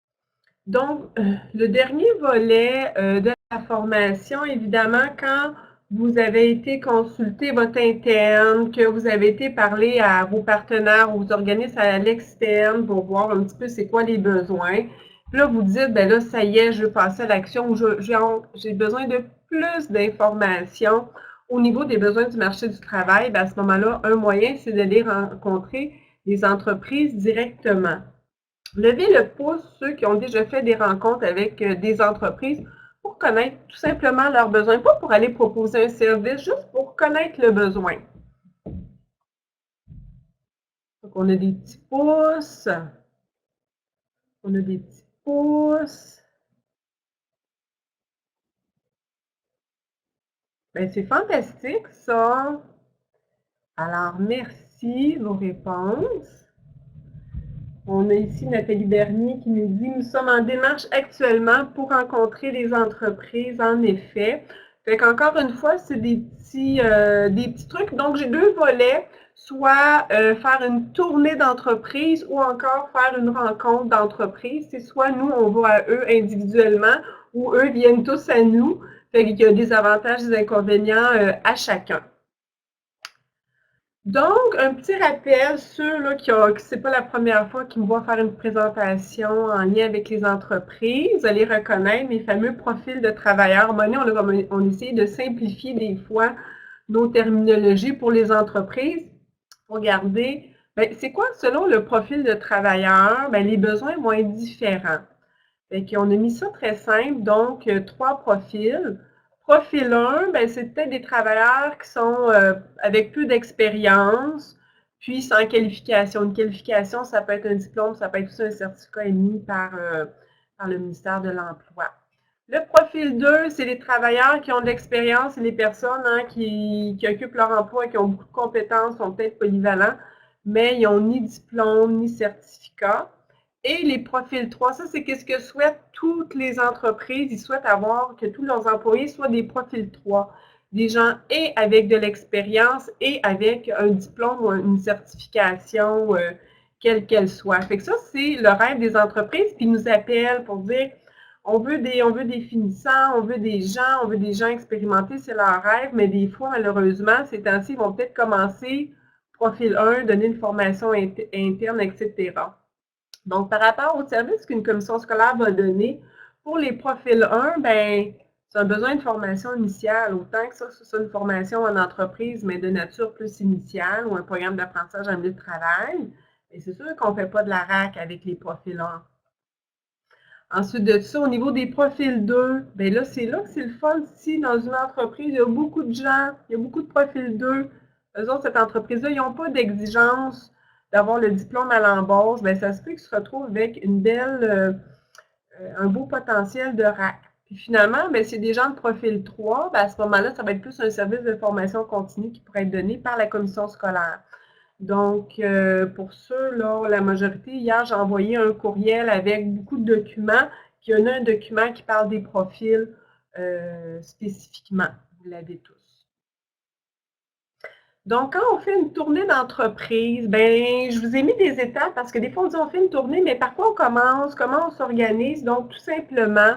Donc, le dernier volet de la formation, évidemment, quand vous avez été consulter votre interne, que vous avez été parler à vos partenaires ou vos organismes à l'externe pour voir un petit peu c'est quoi les besoins. Puis là, vous dites, ben là, ça y est, je veux passer à l'action, j'ai besoin de plus d'informations au niveau des besoins du marché du travail. Ben à ce moment-là, un moyen, c'est d'aller rencontrer les entreprises directement. Levez le pouce, ceux qui ont déjà fait des rencontres avec des entreprises pour connaître tout simplement leurs besoins, pas pour aller proposer un service, juste pour connaître le besoin. Donc, on a des petits pouces. On a des petits pouces. Ben, c'est fantastique, ça. Alors, merci vos réponses. On a ici Nathalie Bernier qui nous dit « Nous sommes en démarche actuellement pour rencontrer les entreprises, en effet. » Fait qu'encore une fois, c'est des petits trucs. Donc, j'ai deux volets, soit faire une tournée d'entreprise ou encore faire une rencontre d'entreprise. C'est soit nous, on va à eux individuellement ou eux viennent tous à nous. Fait qu'il y a des avantages et des inconvénients à chacun. Donc, un petit rappel, ceux là, qui c'est pas la première fois qu'ils me voient faire une présentation en lien avec les entreprises, vous allez reconnaître mes fameux profils de travailleurs. À un moment donné, on essaye de simplifier des fois nos terminologies pour les entreprises. Regardez, c'est quoi selon le profil de travailleur? Ben, les besoins vont être différents. On a mis ça très simple, donc 3 profils. Profil 1, ben, c'est peut-être des travailleurs qui sont avec peu d'expérience, puis sans qualification. Une qualification, ça peut être un diplôme, ça peut être aussi un certificat émis par le ministère de l'Emploi. Le profil 2, c'est les travailleurs qui ont de l'expérience, c'est les personnes qui occupent leur emploi et qui ont beaucoup de compétences, sont peut-être polyvalents, mais ils n'ont ni diplôme ni certificat. Et les profils 3, ça c'est ce que souhaitent toutes les entreprises. Ils souhaitent avoir que tous leurs employés soient des profils 3. Des gens et avec de l'expérience et avec un diplôme ou une certification, quelle qu'elle soit. Fait que ça, c'est le rêve des entreprises, puis ils nous appellent pour dire on veut des finissants, on veut des gens expérimentés, c'est leur rêve, mais des fois, malheureusement, ces temps-ci, ils vont peut-être commencer profil 1, donner une formation interne, etc. Donc, par rapport au service qu'une commission scolaire va donner, pour les profils 1, ben, C'est un besoin de formation initiale, autant que ça, c'est une formation en entreprise, mais de nature plus initiale, ou un programme d'apprentissage en milieu de travail. Et c'est sûr qu'on ne fait pas de la RAC avec les profils 1. Ensuite de ça, au niveau des profils 2, bien là que c'est le fun. Si dans une entreprise, il y a beaucoup de gens, il y a beaucoup de profils 2, eux autres, cette entreprise-là, ils n'ont pas d'exigence d'avoir le diplôme à l'embauche, bien ça se peut qu'ils se retrouvent avec un beau potentiel de RAC. Puis finalement, bien, c'est des gens de profil 3, bien à ce moment-là, ça va être plus un service de formation continue qui pourrait être donné par la commission scolaire. Donc, pour ceux, là, la majorité, hier, j'ai envoyé un courriel avec beaucoup de documents. Puis il y en a un document qui parle des profils spécifiquement. Vous l'avez tous. Donc, quand on fait une tournée d'entreprise, ben, je vous ai mis des étapes parce que des fois, on dit on fait une tournée, mais par quoi on commence? Comment on s'organise? Donc, tout simplement,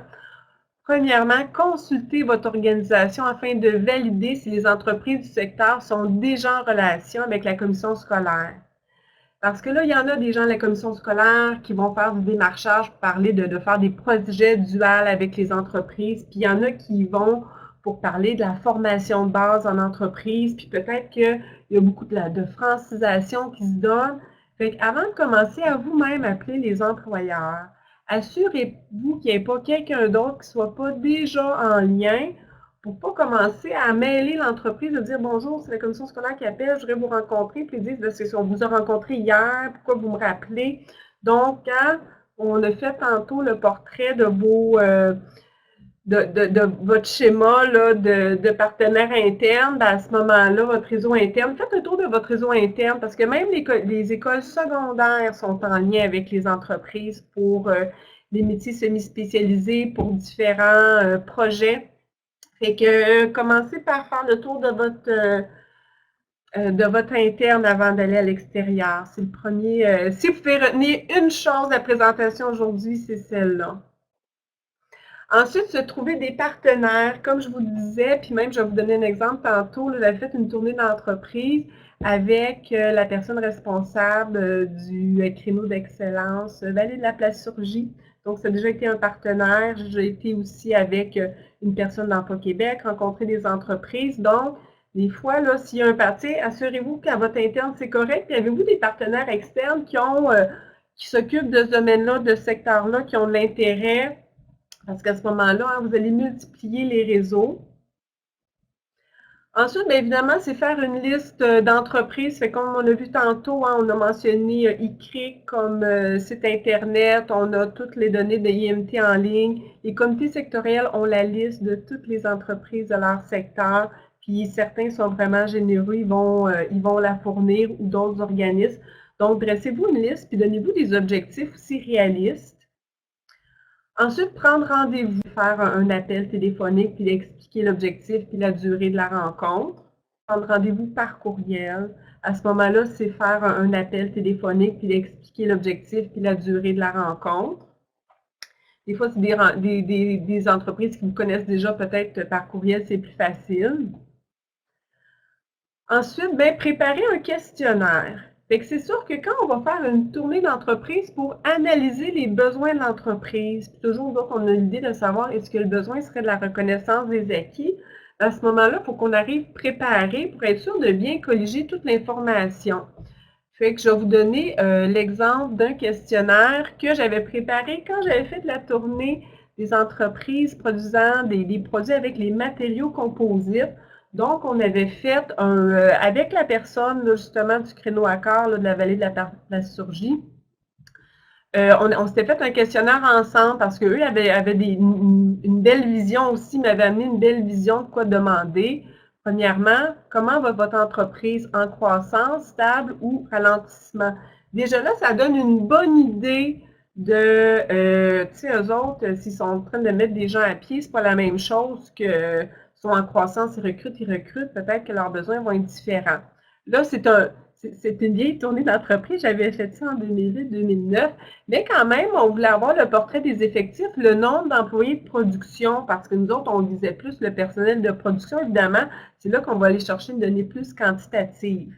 premièrement, consultez votre organisation afin de valider si les entreprises du secteur sont déjà en relation avec la commission scolaire. Parce que là, il y en a des gens de la commission scolaire qui vont faire du démarchage pour parler de faire des projets duals avec les entreprises, puis il y en a qui vont pour parler de la formation de base en entreprise, puis peut-être qu'il y a beaucoup de francisation qui se donne. Fait qu'avant de commencer à vous-même appeler les employeurs, assurez-vous qu'il n'y ait pas quelqu'un d'autre qui ne soit pas déjà en lien pour ne pas commencer à mêler l'entreprise, de dire bonjour, c'est la commission scolaire qui appelle, je voudrais vous rencontrer, puis ils disent c'est on vous a rencontré hier, pourquoi vous me rappelez? Donc, quand on a fait tantôt le portrait de vos de votre schéma là, de partenaires internes, ben à ce moment-là, votre réseau interne, faites un tour de votre réseau interne parce que même les écoles secondaires sont en lien avec les entreprises pour les métiers semi-spécialisés, pour différents projets. Fait que commencez par faire le tour de votre interne avant d'aller à l'extérieur. C'est le premier. Si vous pouvez retenir une chose de la présentation aujourd'hui, c'est celle-là. Ensuite, se trouver des partenaires, comme je vous le disais, puis même je vais vous donner un exemple tantôt, là, j'ai fait une tournée d'entreprise avec la personne responsable du créneau d'excellence Vallée de la Plasturgie. Donc, ça a déjà été un partenaire. J'ai été aussi avec une personne d'Emploi Québec, rencontrer des entreprises. Donc, des fois, là, s'il y a un parti, assurez-vous qu'à votre interne, c'est correct. Puis, avez-vous des partenaires externes qui s'occupent de ce domaine-là, de ce secteur-là, qui ont de l'intérêt? Parce qu'à ce moment-là, hein, vous allez multiplier les réseaux. Ensuite, bien évidemment, c'est faire une liste d'entreprises. Comme on a vu tantôt, hein, on a mentionné ICRIC comme site Internet. On a toutes les données de IMT en ligne. Les comités sectoriels ont la liste de toutes les entreprises de leur secteur. Puis certains sont vraiment généreux, ils vont la fournir ou d'autres organismes. Donc, dressez-vous une liste puis donnez-vous des objectifs aussi réalistes. Ensuite, prendre rendez-vous, faire un appel téléphonique, puis expliquer l'objectif, puis la durée de la rencontre. Prendre rendez-vous par courriel. À ce moment-là, c'est faire un appel téléphonique, puis expliquer l'objectif, puis la durée de la rencontre. Des fois, c'est des entreprises qui vous connaissent déjà peut-être par courriel, c'est plus facile. Ensuite, bien, préparer un questionnaire. C'est sûr que quand on va faire une tournée d'entreprise pour analyser les besoins de l'entreprise, puis toujours donc on a l'idée de savoir est-ce que le besoin serait de la reconnaissance des acquis, à ce moment-là, il faut qu'on arrive préparé pour être sûr de bien colliger toute l'information. Fait que je vais vous donner l'exemple d'un questionnaire que j'avais préparé quand j'avais fait la tournée des entreprises produisant des produits avec les matériaux composites. Donc, on avait fait avec la personne là, justement du créneau à corps là, de la vallée de la Plasturgie. On s'était fait un questionnaire ensemble parce qu'eux avaient une belle vision aussi, m'avaient amené une belle vision de quoi demander. Premièrement, comment va votre entreprise en croissance, stable ou ralentissement? Déjà là, ça donne une bonne idée de, tu sais, eux autres, s'ils sont en train de mettre des gens à pied, c'est pas la même chose que sont en croissance, ils recrutent, peut-être que leurs besoins vont être différents. Là, c'est une vieille tournée d'entreprise, j'avais fait ça en 2008-2009, mais quand même, on voulait avoir le portrait des effectifs, le nombre d'employés de production, parce que nous autres, on visait plus le personnel de production, évidemment, c'est là qu'on va aller chercher une donnée plus quantitative.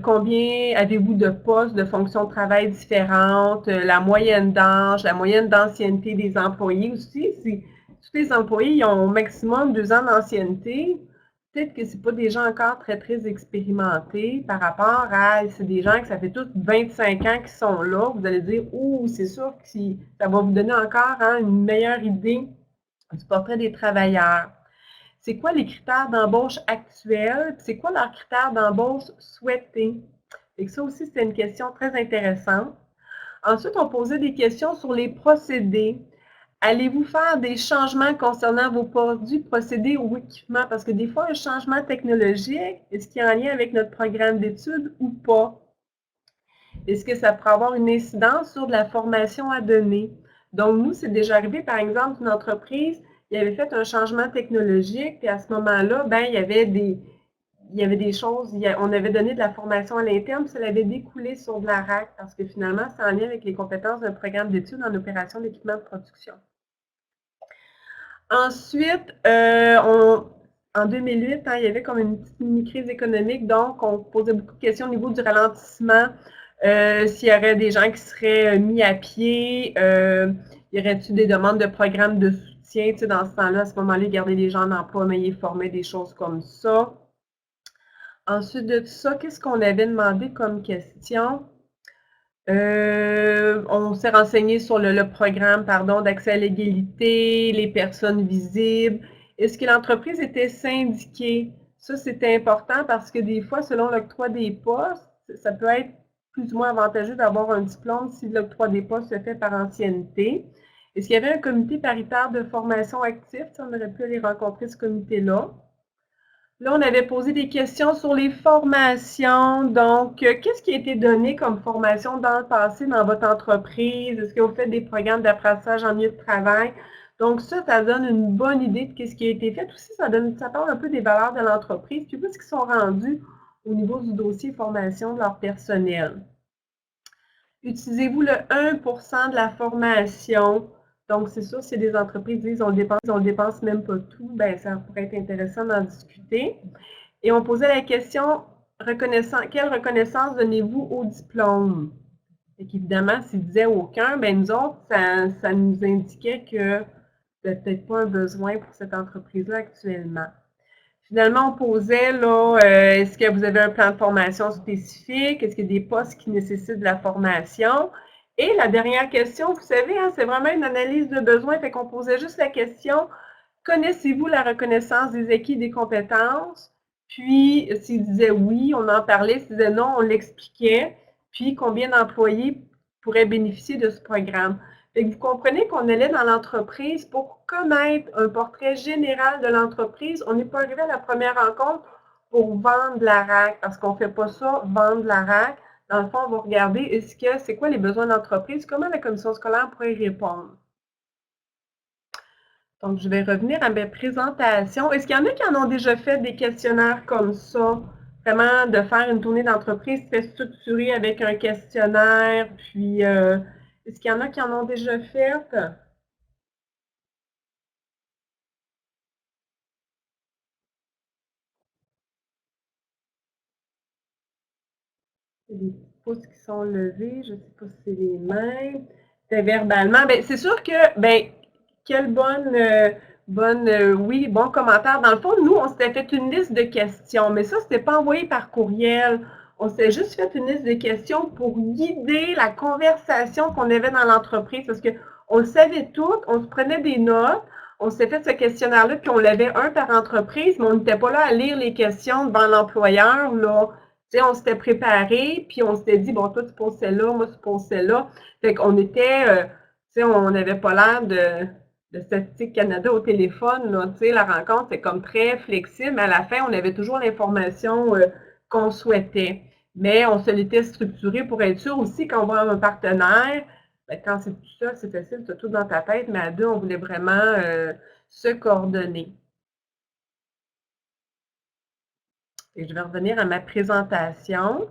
Combien avez-vous de postes, de fonctions de travail différentes, la moyenne d'âge, la moyenne d'ancienneté des employés aussi, tous les employés ils ont au maximum 2 ans d'ancienneté. Peut-être que c'est pas des gens encore très, très expérimentés par rapport à c'est des gens que ça fait tous 25 ans qu'ils sont là. Vous allez dire, ouh, c'est sûr que ça va vous donner encore hein, une meilleure idée du portrait des travailleurs. C'est quoi les critères d'embauche actuels? C'est quoi leurs critères d'embauche souhaités? Et ça aussi, c'est une question très intéressante. Ensuite, on posait des questions sur les procédés. Allez-vous faire des changements concernant vos produits, procédés ou équipements? Parce que des fois, un changement technologique, est-ce qu'il y a un lien avec notre programme d'études ou pas? Est-ce que ça pourrait avoir une incidence sur de la formation à donner? Donc, nous, c'est déjà arrivé, par exemple, une entreprise, il avait fait un changement technologique, et à ce moment-là, ben, il y avait des choses, on avait donné de la formation à l'interne, puis ça avait découlé sur de la RAC, parce que finalement, c'est en lien avec les compétences d'un programme d'études en opération d'équipement de production. Ensuite, en 2008, hein, il y avait comme une petite mini-crise économique, donc on posait beaucoup de questions au niveau du ralentissement, s'il y aurait des gens qui seraient mis à pied, y aurait-il des demandes de programmes de soutien, tu sais, dans ce temps-là, à ce moment-là, garder les gens en emploi, mais ils formaient des choses comme ça. Ensuite de tout ça, qu'est-ce qu'on avait demandé comme question? On s'est renseigné sur le programme d'accès à l'égalité, les personnes visibles. Est-ce que l'entreprise était syndiquée? Ça, c'était important parce que des fois, selon l'octroi des postes, ça peut être plus ou moins avantageux d'avoir un diplôme si l'octroi des postes se fait par ancienneté. Est-ce qu'il y avait un comité paritaire de formation actif? On aurait pu aller rencontrer ce comité-là. Là, on avait posé des questions sur les formations. Donc, qu'est-ce qui a été donné comme formation dans le passé dans votre entreprise? Est-ce que vous faites des programmes d'apprentissage en milieu de travail? Donc, ça donne une bonne idée de ce qui a été fait. Aussi, ça parle un peu des valeurs de l'entreprise, puis où est-ce qu'ils sont rendus au niveau du dossier formation de leur personnel. Utilisez-vous le 1% de la formation? Donc, c'est sûr, si des entreprises disent on ne dépense même pas tout, ben ça pourrait être intéressant d'en discuter. Et on posait la question, quelle reconnaissance donnez-vous au diplôme? Et qu'évidemment, s'ils disaient aucun, ben nous autres, ça nous indiquait que c'était peut-être pas un besoin pour cette entreprise-là actuellement. Finalement, on posait, là, est-ce que vous avez un plan de formation spécifique? Est-ce qu'il y a des postes qui nécessitent de la formation? Et la dernière question, vous savez, hein, c'est vraiment une analyse de besoin, fait qu'on posait juste la question, connaissez-vous la reconnaissance des acquis et des compétences? Puis, s'ils disaient oui, on en parlait. S'ils disaient non, on l'expliquait. Puis, combien d'employés pourraient bénéficier de ce programme? Fait que vous comprenez qu'on allait dans l'entreprise pour connaître un portrait général de l'entreprise. On n'est pas arrivé à la première rencontre pour vendre la RAC, parce qu'on ne fait pas ça, vendre la RAC. Dans le fond, on va regarder c'est quoi les besoins de l'entreprise, comment la commission scolaire pourrait y répondre. Donc, je vais revenir à mes présentations. Est-ce qu'il y en a qui en ont déjà fait des questionnaires comme ça? Vraiment, de faire une tournée d'entreprise très structurée avec un questionnaire, puis est-ce qu'il y en a qui en ont déjà fait? Il y a des petits pouces qui sont levés, je ne sais pas si c'est les mêmes. C'est verbalement. Ben, c'est sûr que, ben, quelle oui, bon commentaire. Dans le fond, nous, on s'était fait une liste de questions, mais ça, c'était pas envoyé par courriel. On s'était juste fait une liste de questions pour guider la conversation qu'on avait dans l'entreprise, parce que on le savait tout, on se prenait des notes, on s'était fait ce questionnaire-là, puis on l'avait un par entreprise, mais on n'était pas là à lire les questions devant l'employeur, là. Tu sais, on s'était préparé, puis on s'était dit, bon, toi, tu poses celle-là, moi, tu poses celle-là. Fait qu'on était, tu sais, on n'avait pas l'air de Statistique Canada au téléphone, là, tu sais, la rencontre, c'est comme très flexible, mais à la fin, on avait toujours l'information qu'on souhaitait. Mais on se l'était structuré pour être sûr aussi quand on voit un partenaire, ben, quand c'est tout ça, c'est facile, tu as tout dans ta tête, mais à deux, on voulait vraiment se coordonner. Et je vais revenir à ma présentation.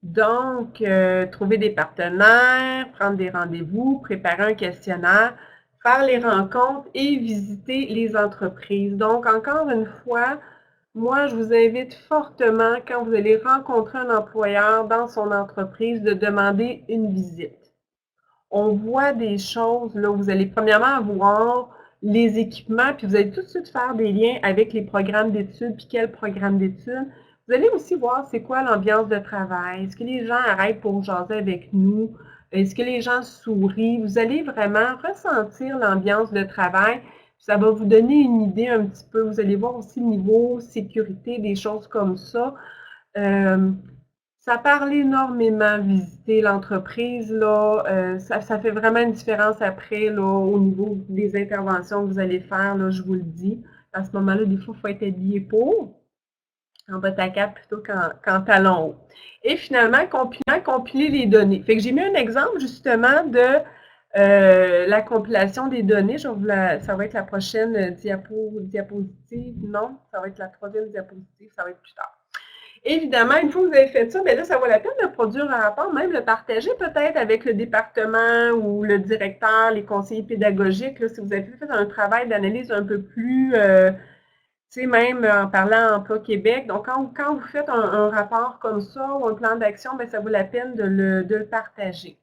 Donc, trouver des partenaires, prendre des rendez-vous, préparer un questionnaire, faire les rencontres et visiter les entreprises. Donc, encore une fois, moi, je vous invite fortement, quand vous allez rencontrer un employeur dans son entreprise, de demander une visite. on voit des choses, là, vous allez premièrement voir les équipements, puis vous allez tout de suite faire des liens avec les programmes d'études, puis quel programme d'études. Vous allez aussi voir c'est quoi l'ambiance de travail. Est-ce que les gens arrêtent pour jaser avec nous? Est-ce que les gens sourient? Vous allez vraiment ressentir l'ambiance de travail. Ça va vous donner une idée un petit peu. Vous allez voir aussi le niveau sécurité, des choses comme ça. Ça parle énormément visiter l'entreprise, là. Ça fait vraiment une différence après, là, au niveau des interventions que vous allez faire, là, je vous le dis. À ce moment-là, des fois, il faut être habillé pour, en bas à cap plutôt qu'en talons hauts. Et finalement, compiler les données. Fait que j'ai mis un exemple justement de la compilation des données. Ça va être la prochaine diapositive. Non, ça va être la troisième diapositive, ça va être plus tard. Évidemment, une fois que vous avez fait ça, bien là, ça vaut la peine de produire un rapport, même le partager peut-être avec le département ou le directeur, les conseillers pédagogiques, là, si vous avez fait un travail d'analyse un peu plus, tu sais, même en parlant Emploi Québec. Donc, quand vous faites un rapport comme ça ou un plan d'action, bien, ça vaut la peine de le partager.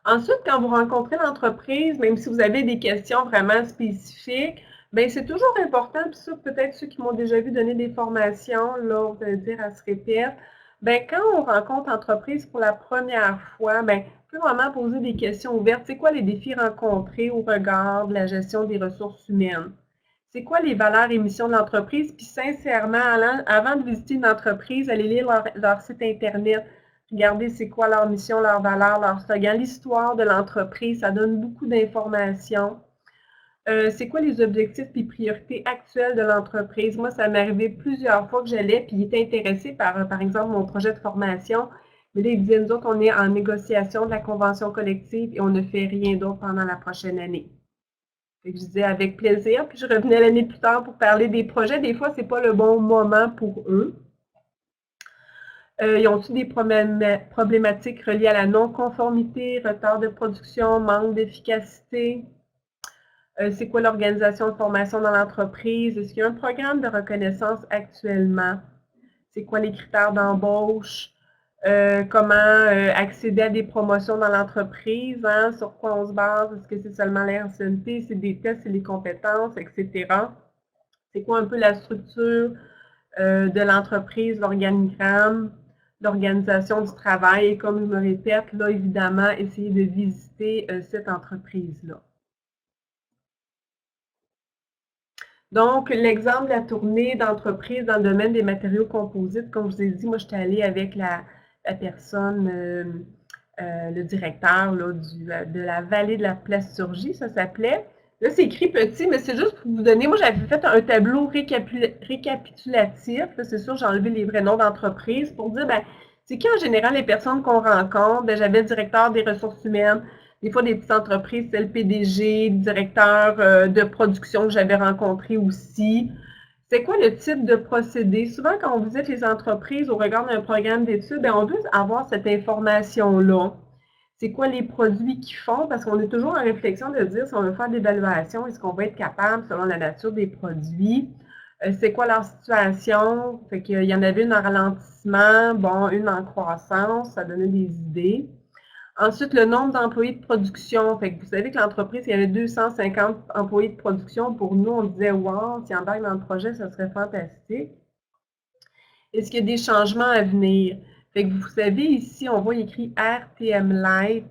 Ensuite, quand vous rencontrez l'entreprise, même si vous avez des questions vraiment spécifiques, bien, c'est toujours important, puis ça, peut-être ceux qui m'ont déjà vu donner des formations, là, vous allez dire, elle se répète, bien, quand on rencontre l'entreprise pour la première fois, bien, on peut vraiment poser des questions ouvertes. C'est quoi les défis rencontrés au regard de la gestion des ressources humaines? C'est quoi les valeurs et missions de l'entreprise? Puis sincèrement, avant de visiter une entreprise, allez lire leur site Internet. Regardez c'est quoi leur mission, leurs valeurs, leur slogan, l'histoire de l'entreprise, ça donne beaucoup d'informations. C'est quoi les objectifs et priorités actuelles de l'entreprise? Moi, ça m'est arrivé plusieurs fois que j'allais, puis ils étaient intéressés par exemple, mon projet de formation. Mais là, ils disaient, nous autres, on est en négociation de la convention collective et on ne fait rien d'autre pendant la prochaine année. Fait que je disais avec plaisir, puis je revenais l'année plus tard pour parler des projets. Des fois, ce n'est pas le bon moment pour eux. Ils ont-ils des problématiques reliées à la non-conformité, retard de production, manque d'efficacité? C'est quoi l'organisation de formation dans l'entreprise? Est-ce qu'il y a un programme de reconnaissance actuellement? C'est quoi les critères d'embauche? Comment accéder à des promotions dans l'entreprise? Hein? Sur quoi on se base? Est-ce que c'est seulement l'ancienneté? C'est des tests, c'est les compétences, etc. C'est quoi un peu la structure de l'entreprise, l'organigramme, l'organisation du travail? Et comme je me répète, là, évidemment, essayer de visiter cette entreprise-là. Donc, l'exemple de la tournée d'entreprise dans le domaine des matériaux composites, comme je vous ai dit, moi, j'étais allée avec la personne, le directeur là, de la vallée de la plasturgie, ça s'appelait. Là, c'est écrit petit, mais c'est juste pour vous donner. Moi, j'avais fait un tableau récapitulatif. C'est sûr, j'ai enlevé les vrais noms d'entreprise pour dire, ben, c'est qui en général les personnes qu'on rencontre? Ben, j'avais le directeur des ressources humaines, des fois des petites entreprises, c'est le PDG, directeur de production que j'avais rencontré aussi. C'est quoi le type de procédé? Souvent, quand on visite les entreprises au regard d'un programme d'études, on veut avoir cette information-là. C'est quoi les produits qu'ils font? Parce qu'on est toujours en réflexion de dire si on veut faire de l'évaluation, est-ce qu'on va être capable selon la nature des produits? C'est quoi leur situation? Fait qu'il y en avait une en ralentissement, bon, une en croissance, ça donnait des idées. Ensuite, le nombre d'employés de production. Fait que vous savez que l'entreprise, il y avait 250 employés de production. Pour nous, on disait, wow, si embarque dans le projet, ça serait fantastique. Est-ce qu'il y a des changements à venir? Fait que vous savez, ici, on voit écrit RTM Light.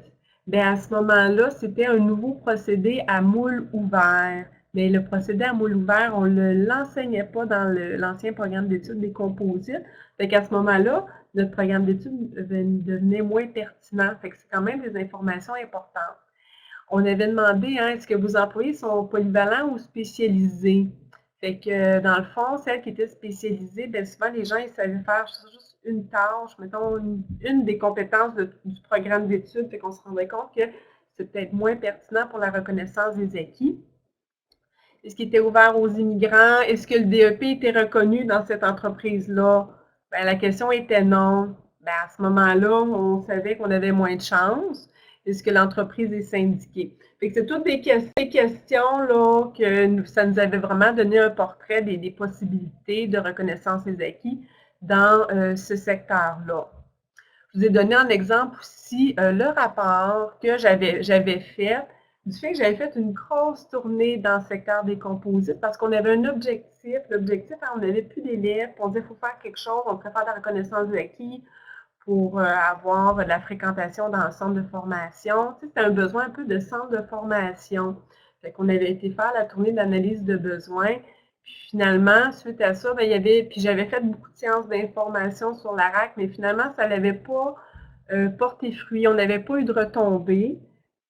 Bien, à ce moment-là, c'était un nouveau procédé à moule ouvert. Mais le procédé à moule ouvert, on ne l'enseignait pas dans l'ancien programme d'études des composites. Fait qu'à ce moment-là, notre programme d'études devenait moins pertinent. Fait que c'est quand même des informations importantes. On avait demandé, hein, est-ce que vos employés sont polyvalents ou spécialisés? Fait que, dans le fond, celles qui étaient spécialisées, bien souvent, les gens, ils savaient faire juste une tâche, mettons, une des compétences du programme d'études. Fait qu'on se rendait compte que c'est peut-être moins pertinent pour la reconnaissance des acquis. Est-ce qu'il était ouvert aux immigrants? Est-ce que le DEP était reconnu dans cette entreprise-là? Bien, la question était non. Bien, à ce moment-là, on savait qu'on avait moins de chance. Est-ce que l'entreprise est syndiquée? C'est toutes des questions là, que ça nous avait vraiment donné un portrait des possibilités de reconnaissance des acquis dans ce secteur-là. Je vous ai donné un exemple aussi, le rapport que j'avais fait, du fait que j'avais fait une grosse tournée dans le secteur des composites parce qu'on avait un objectif. L'objectif, on n'avait plus d'élèves, on disait qu'il faut faire quelque chose, on préfère la reconnaissance de acquis pour avoir de la fréquentation dans le centre de formation. Tu sais, c'était un besoin un peu de centre de formation. Fait qu'on avait été faire la tournée d'analyse de besoins. Puis finalement, suite à ça, ben, il y avait, puis j'avais fait beaucoup de séances d'information sur la RAC, mais finalement, ça n'avait pas porté fruit. On n'avait pas eu de retombées.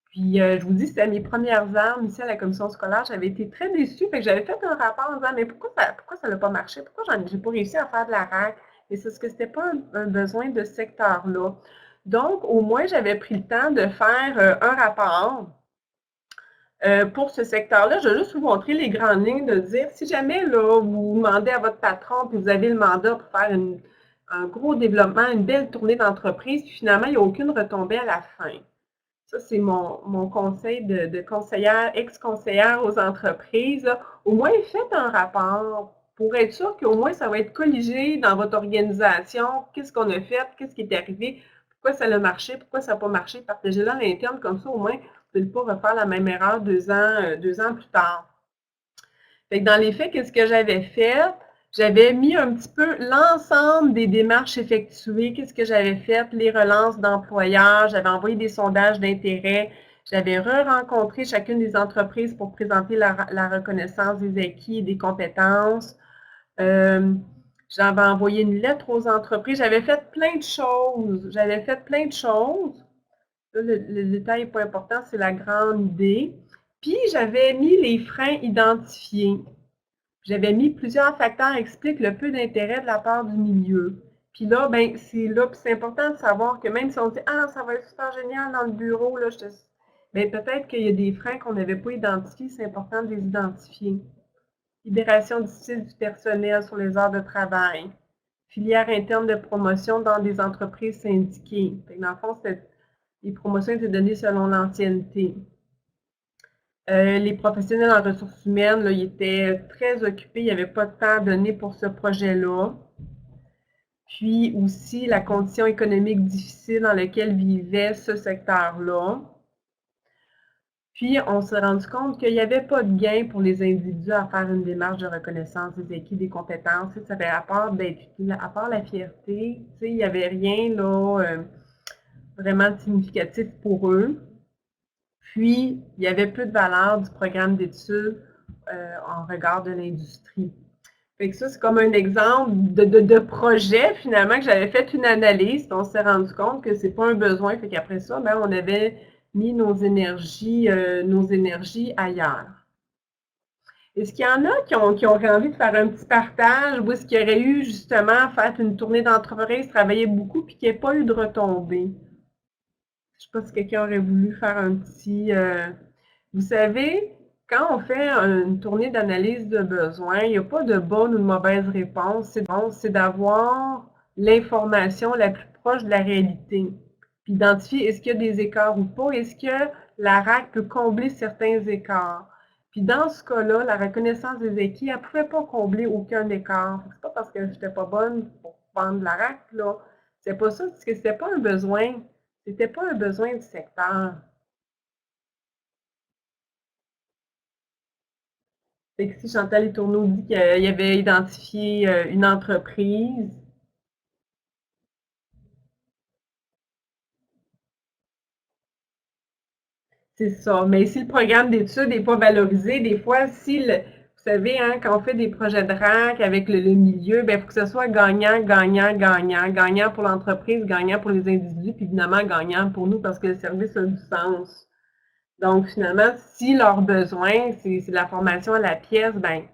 Puis je vous dis, c'était mes premières armes ici à la commission scolaire. J'avais été très déçue. Fait que j'avais fait un rapport en disant, mais pourquoi ça n'a pas marché? Pourquoi j'ai pas réussi à faire de la RAC? Et c'est ce que c'était pas un besoin de ce secteur-là. Donc, au moins, j'avais pris le temps de faire un rapport pour ce secteur-là. Je vais juste vous montrer les grandes lignes, de dire, si jamais là, vous demandez à votre patron, puis vous avez le mandat pour faire un gros développement, une belle tournée d'entreprise, puis finalement, il n'y a aucune retombée à la fin. Ça, c'est mon conseil de conseillère, ex-conseillère aux entreprises. Là. Au moins, faites un rapport pour être sûr qu'au moins, ça va être colligé dans votre organisation. Qu'est-ce qu'on a fait? Qu'est-ce qui est arrivé? Pourquoi ça a marché? Pourquoi ça n'a pas marché? Partagez-le à l'interne, comme ça, au moins, vous ne pouvez pas refaire la même erreur 2 ans plus tard. Fait que dans les faits, qu'est-ce que j'avais fait? J'avais mis un petit peu l'ensemble des démarches effectuées, qu'est-ce que j'avais fait, les relances d'employeurs, j'avais envoyé des sondages d'intérêt, j'avais re-rencontré chacune des entreprises pour présenter la reconnaissance des acquis et des compétences. J'avais envoyé une lettre aux entreprises, j'avais fait plein de choses. Là, le détail n'est pas important, c'est la grande idée. Puis, j'avais mis les freins identifiés. J'avais mis plusieurs facteurs expliquent le peu d'intérêt de la part du milieu. Puis là, ben, c'est important de savoir que même si on dit ah, ça va être super génial dans le bureau, là, ben, peut-être qu'il y a des freins qu'on n'avait pas identifiés, c'est important de les identifier. Libération difficile du personnel sur les heures de travail. Filière interne de promotion dans des entreprises syndiquées. Dans le fond, les promotions étaient données selon l'ancienneté. Les professionnels en ressources humaines, là, ils étaient très occupés, il n'y avait pas de temps à donner pour ce projet-là. Puis aussi, la condition économique difficile dans laquelle vivait ce secteur-là. Puis, on s'est rendu compte qu'il n'y avait pas de gain pour les individus à faire une démarche de reconnaissance des acquis, des compétences. Ça avait à part la fierté, il n'y avait rien là, vraiment significatif pour eux. Puis, il y avait peu de valeur du programme d'études en regard de l'industrie. Fait que ça, c'est comme un exemple de projet, finalement, que j'avais fait une analyse, puis on s'est rendu compte que c'est pas un besoin. Fait qu'après ça, ben, on avait mis nos énergies ailleurs. Est-ce qu'il y en a qui auraient envie de faire un petit partage, ou est-ce qu'il y aurait eu justement fait une tournée d'entreprise, travailler beaucoup, puis qu'il n'y ait pas eu de retombées? Je ne sais pas si quelqu'un aurait voulu faire un petit... Vous savez, quand on fait une tournée d'analyse de besoins, il n'y a pas de bonne ou de mauvaise réponse. C'est d'avoir l'information la plus proche de la réalité. Puis identifier est-ce qu'il y a des écarts ou pas, est-ce que la RAC peut combler certains écarts. Puis dans ce cas-là, la reconnaissance des acquis, elle ne pouvait pas combler aucun écart. C'est pas parce que je n'étais pas bonne pour vendre la RAC, là. C'est pas ça, parce que c'était pas un besoin. C'était pas un besoin du secteur. Fait que si Chantal Letourneau dit qu'il avait identifié une entreprise, c'est ça. Mais si le programme d'études n'est pas valorisé, des fois, vous savez, hein, quand on fait des projets de RAC avec le milieu, il faut que ce soit gagnant, gagnant, gagnant. Gagnant pour l'entreprise, gagnant pour les individus, puis évidemment gagnant pour nous parce que le service a du sens. Donc, finalement, si leur besoin, c'est de la formation à la pièce, ben,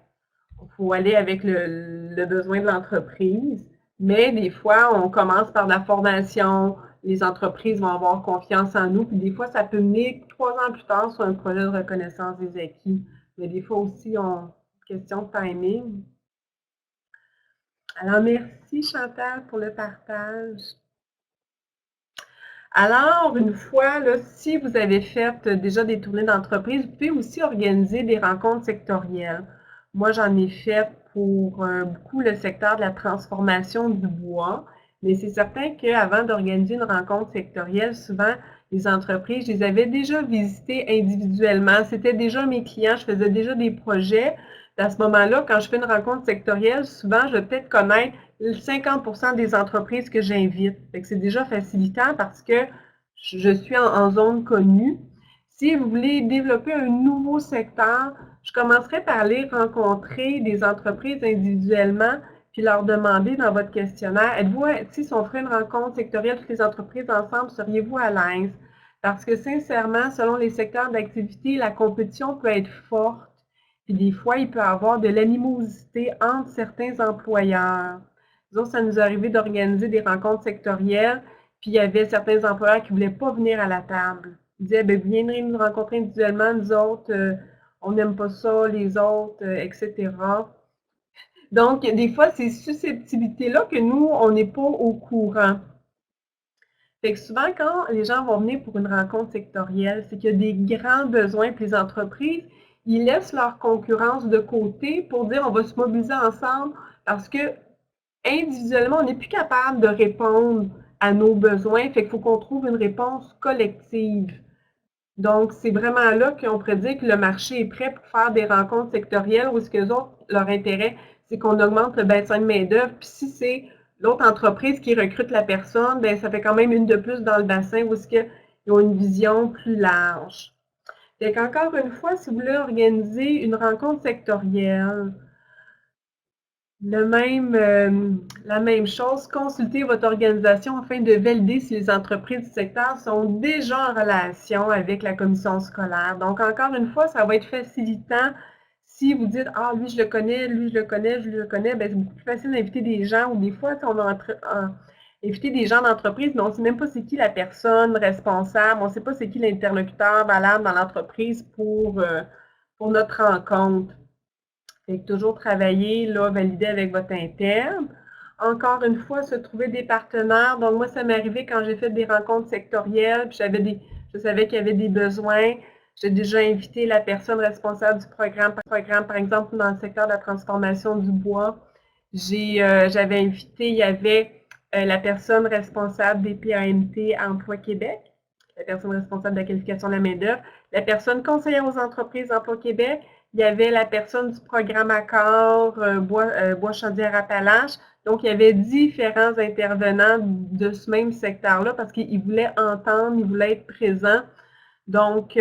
il faut aller avec le besoin de l'entreprise. Mais des fois, on commence par la formation, les entreprises vont avoir confiance en nous, puis des fois, ça peut mener 3 ans plus tard sur un projet de reconnaissance des acquis. Mais des fois aussi, question de timing. Alors, merci Chantal pour le partage. Alors, une fois, là, si vous avez fait déjà des tournées d'entreprise, vous pouvez aussi organiser des rencontres sectorielles. Moi, j'en ai fait pour beaucoup le secteur de la transformation du bois. Mais c'est certain qu'avant d'organiser une rencontre sectorielle, souvent, les entreprises, je les avais déjà visitées individuellement. C'était déjà mes clients, je faisais déjà des projets. À ce moment-là, quand je fais une rencontre sectorielle, souvent, je vais peut-être connaître 50% des entreprises que j'invite. C'est déjà facilitant parce que je suis en zone connue. Si vous voulez développer un nouveau secteur, je commencerai par aller rencontrer des entreprises individuellement puis leur demander dans votre questionnaire, êtes-vous, si on ferait une rencontre sectorielle, toutes les entreprises ensemble, seriez-vous à l'aise? Parce que sincèrement, selon les secteurs d'activité, la compétition peut être forte. Puis des fois, il peut y avoir de l'animosité entre certains employeurs. Nous autres, ça nous est arrivé d'organiser des rencontres sectorielles, puis il y avait certains employeurs qui ne voulaient pas venir à la table. Ils disaient, bien, vous viendrez nous rencontrer individuellement, nous autres, on n'aime pas ça, les autres, etc. Donc, des fois, ces susceptibilités-là que nous, on n'est pas au courant. Fait que souvent, quand les gens vont venir pour une rencontre sectorielle, c'est qu'il y a des grands besoins, puis les entreprises, ils laissent leur concurrence de côté pour dire on va se mobiliser ensemble parce que individuellement, on n'est plus capable de répondre à nos besoins. Fait qu'il faut qu'on trouve une réponse collective. Donc, c'est vraiment là qu'on pourrait dire que le marché est prêt pour faire des rencontres sectorielles où est-ce que les autres, leur intérêt, c'est qu'on augmente le bassin de main-d'œuvre. Puis si c'est l'autre entreprise qui recrute la personne, bien, ça fait quand même une de plus dans le bassin où est-ce qu'ils ont une vision plus large. Fait qu'encore une fois, si vous voulez organiser une rencontre sectorielle, la même chose, consultez votre organisation afin de valider si les entreprises du secteur sont déjà en relation avec la commission scolaire. Donc, encore une fois, ça va être facilitant si vous dites « Ah, lui, je le connais, lui, je le connais, je le connais », bien, c'est beaucoup plus facile d'inviter des gens ou des fois, on a invité des gens d'entreprise, mais on ne sait même pas c'est qui la personne responsable, on ne sait pas c'est qui l'interlocuteur valable dans l'entreprise pour notre rencontre. Fait que toujours travailler, là, valider avec votre interne. Encore une fois, se trouver des partenaires. Donc, moi, ça m'est arrivé quand j'ai fait des rencontres sectorielles, puis je savais qu'il y avait des besoins. J'ai déjà invité la personne responsable du programme, par exemple, dans le secteur de la transformation du bois. J'avais invité, il y avait la personne responsable des PAMT Emploi Québec, la personne responsable de la qualification de la main-d'œuvre, la personne conseillère aux entreprises Emploi Québec, il y avait la personne du programme Accord Bois Chaudière-Appalaches. Donc, il y avait différents intervenants de ce même secteur-là parce qu'ils voulaient entendre, ils voulaient être présents. Donc,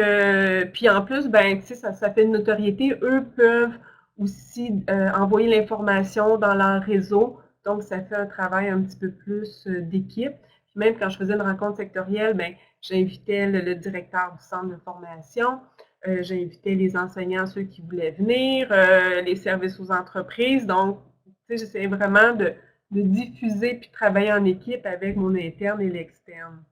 puis en plus, ben, tu sais, ça fait une notoriété. Eux peuvent aussi envoyer l'information dans leur réseau. Donc, ça fait un travail un petit peu plus d'équipe. Même quand je faisais une rencontre sectorielle, ben, j'invitais le directeur du centre de formation, j'invitais les enseignants, ceux qui voulaient venir, les services aux entreprises. Donc, tu sais, j'essayais vraiment de diffuser puis de travailler en équipe avec mon interne et l'externe.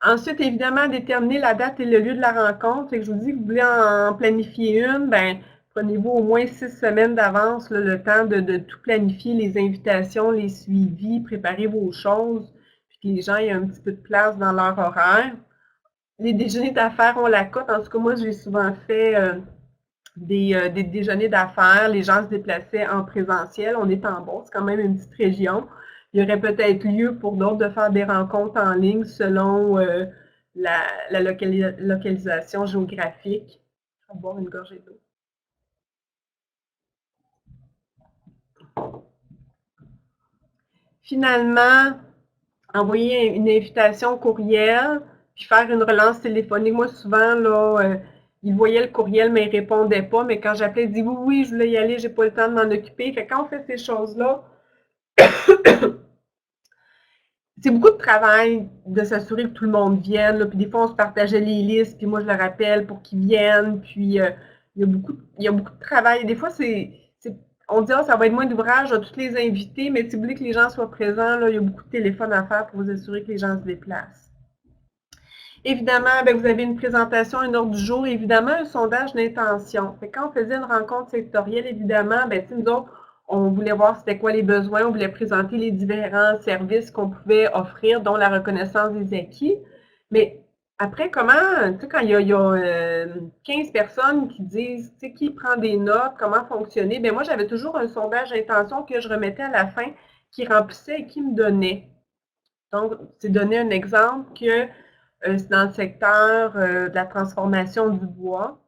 Ensuite, évidemment, déterminer la date et le lieu de la rencontre. Fait que je vous dis que vous voulez en planifier une, ben, prenez-vous au moins 6 semaines d'avance le temps de tout planifier, les invitations, les suivis, préparer vos choses, puis que les gens aient un petit peu de place dans leur horaire. Les déjeuners d'affaires ont la cote. En tout cas, moi, j'ai souvent fait des déjeuners d'affaires. Les gens se déplaçaient en présentiel. On est en Beauce, c'est quand même une petite région. Il y aurait peut-être lieu pour d'autres de faire des rencontres en ligne selon la localisation géographique. Je vais boire une gorgée d'eau. Finalement, envoyer une invitation courriel, puis faire une relance téléphonique. Moi, souvent, là, ils voyaient le courriel, mais ils ne répondaient pas. Mais quand j'appelais, ils disaient oui, oui, je voulais y aller, j'ai pas le temps de m'en occuper. Fait que quand on fait ces choses-là, c'est beaucoup de travail de s'assurer que tout le monde vienne. Là. Puis des fois, on se partageait les listes, puis moi, je le rappelle pour qu'ils viennent. Puis il y a beaucoup de travail. Des fois, on dit, ça va être moins d'ouvrage à tous les invités, mais si vous voulez que les gens soient présents, là, il y a beaucoup de téléphones à faire pour vous assurer que les gens se déplacent. Évidemment, bien, vous avez une présentation, un ordre du jour, évidemment, un sondage d'intention. Quand on faisait une rencontre sectorielle, évidemment, bien, nous autres, on voulait voir c'était quoi les besoins, on voulait présenter les différents services qu'on pouvait offrir, dont la reconnaissance des acquis. Mais après, comment, tu sais, quand il y a 15 personnes qui disent, tu sais, qui prend des notes, comment fonctionner, bien moi, j'avais toujours un sondage d'intention que je remettais à la fin qui remplissaient et qui me donnaient. Donc, c'est donner un exemple que c'est dans le secteur de la transformation du bois.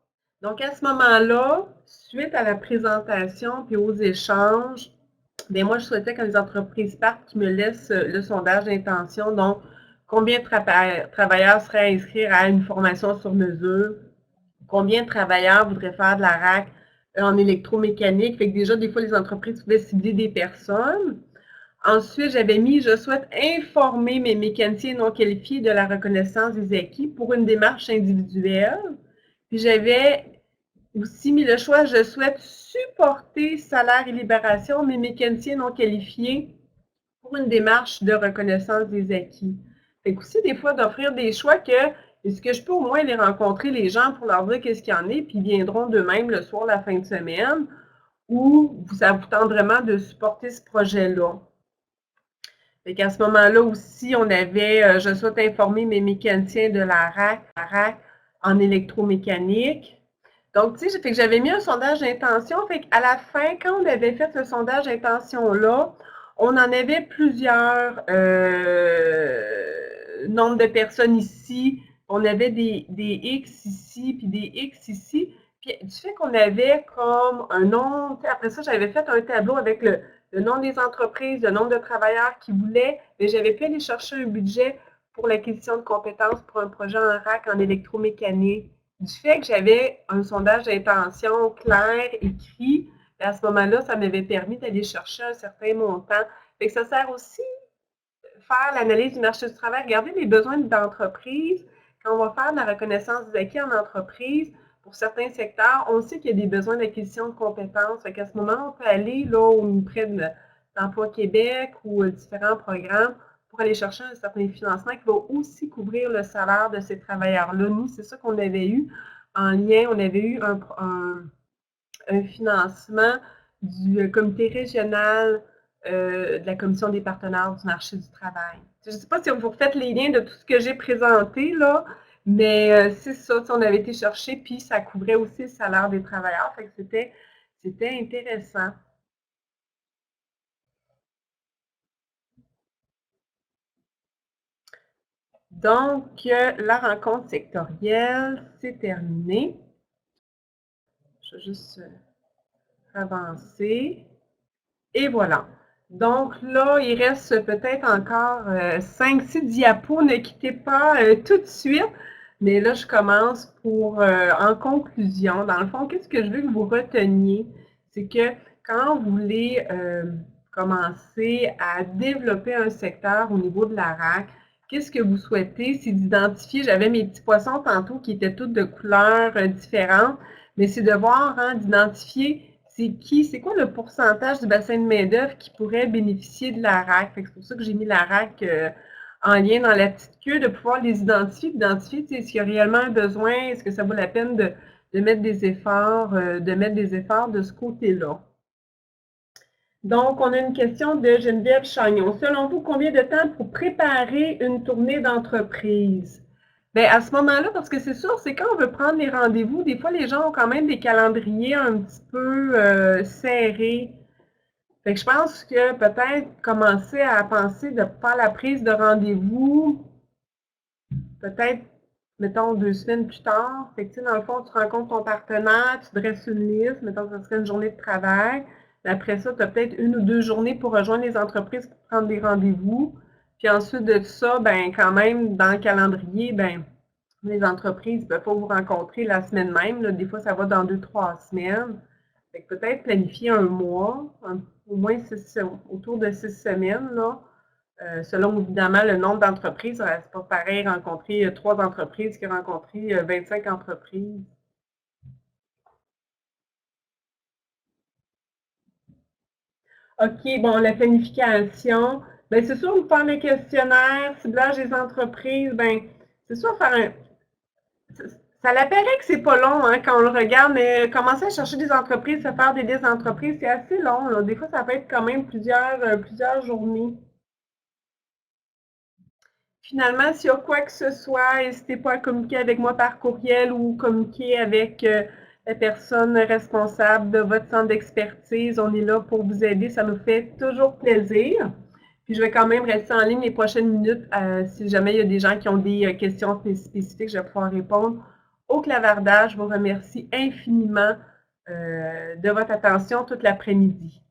Donc, à ce moment-là, suite à la présentation puis aux échanges, bien, moi, je souhaitais que les entreprises partent qui me laissent le sondage d'intention, donc combien de travailleurs seraient à inscrire à une formation sur mesure, combien de travailleurs voudraient faire de la RAC en électromécanique. Fait que déjà, des fois, les entreprises pouvaient cibler des personnes. Ensuite, j'avais mis « Je souhaite informer mes mécaniciens non qualifiés de la reconnaissance des acquis pour une démarche individuelle. » Puis j'avais aussi mis le choix « Je souhaite supporter salaire et libération mes mécaniciens non qualifiés pour une démarche de reconnaissance des acquis. » Fait que aussi, des fois, d'offrir des choix que est-ce que je peux au moins les rencontrer, les gens, pour leur dire qu'est-ce qu'il y en est, puis ils viendront d'eux-mêmes le soir, la fin de semaine, ou ça vous tente vraiment de supporter ce projet-là. Fait qu'à ce moment-là aussi, on avait je souhaite informer mes mécaniciens de la RAC en électromécanique. Donc, tu sais, fait que j'avais mis un sondage d'intention. Fait qu'à la fin, quand on avait fait ce sondage d'intention-là, on en avait plusieurs nombres de personnes ici. On avait des X ici, puis des X ici. Puis du fait qu'on avait comme un nom, après ça, j'avais fait un tableau avec le nom des entreprises, le nombre de travailleurs qui voulaient, mais j'avais pu aller chercher un budget pour l'acquisition de compétences pour un projet en RAC en électromécanique. Du fait que j'avais un sondage d'intention clair, écrit, à ce moment-là, ça m'avait permis d'aller chercher un certain montant. Fait que ça sert aussi faire l'analyse du marché du travail, regarder les besoins d'entreprise. Quand on va faire de la reconnaissance des acquis en entreprise, pour certains secteurs, on sait qu'il y a des besoins d'acquisition de compétences. Fait qu'à ce moment, on peut aller là auprès d'Emploi Québec ou différents programmes pour aller chercher un certain financement qui va aussi couvrir le salaire de ces travailleurs-là. Nous, c'est ça qu'on avait eu en lien. On avait eu un financement du comité régional de la Commission des partenaires du marché du travail. Je ne sais pas si vous refaites les liens de tout ce que j'ai présenté, là, mais c'est ça, on avait été chercher, puis ça couvrait aussi le salaire des travailleurs, fait que c'était intéressant. Donc, la rencontre sectorielle, c'est terminé. Je vais juste avancer. Et voilà. Donc là, il reste peut-être encore 5-6 diapos. Ne quittez pas tout de suite. Mais là, je commence pour, en conclusion, dans le fond, qu'est-ce que je veux que vous reteniez? C'est que quand vous voulez commencer à développer un secteur au niveau de la RAC, qu'est-ce que vous souhaitez? C'est d'identifier, j'avais mes petits poissons tantôt qui étaient tous de couleurs différentes, mais c'est de voir, hein, d'identifier c'est quoi le pourcentage du bassin de main-d'œuvre qui pourrait bénéficier de la RAC? C'est pour ça que j'ai mis la RAC en lien dans la petite queue, de pouvoir les identifier, s'il y a réellement un besoin, est-ce que ça vaut la peine de mettre des efforts, de ce côté-là. Donc, on a une question de Geneviève Chagnon. Selon vous, combien de temps pour préparer une tournée d'entreprise? Bien, à ce moment-là, parce que c'est sûr, c'est quand on veut prendre les rendez-vous, des fois, les gens ont quand même des calendriers un petit peu serrés. Fait que je pense que peut-être commencer à penser de faire la prise de rendez-vous, peut-être, mettons, 2 semaines plus tard. Fait que, tu sais, dans le fond, tu rencontres ton partenaire, tu dresses une liste, mettons que ce serait une journée de travail. Après ça, tu as peut-être 1 ou 2 journées pour rejoindre les entreprises pour prendre des rendez-vous. Puis ensuite de ça, ben quand même, dans le calendrier, ben les entreprises ne peuvent pas vous rencontrer la semaine même. Là. Des fois, ça va dans 2-3 semaines. Fait que peut-être planifier un mois, au moins autour de 6 semaines, là, selon évidemment le nombre d'entreprises. C'est pas pareil rencontrer 3 entreprises que rencontrer 25 entreprises. OK, bon, la planification. Bien, c'est sûr, vous faire le questionnaire, ciblage des entreprises, bien, c'est sûr, faire un. Ça l'apparaît que c'est pas long hein, quand on le regarde, mais commencer à chercher des entreprises, à faire des listes d'entreprises, c'est assez long. Là. Des fois, ça peut être quand même plusieurs journées. Finalement, s'il y a quoi que ce soit, n'hésitez pas à communiquer avec moi par courriel ou communiquer avec la personne responsable de votre centre d'expertise. On est là pour vous aider. Ça nous fait toujours plaisir. Puis je vais quand même rester en ligne les prochaines minutes. Si jamais il y a des gens qui ont des questions spécifiques, je vais pouvoir répondre au clavardage. Je vous remercie infiniment de votre attention toute l'après-midi.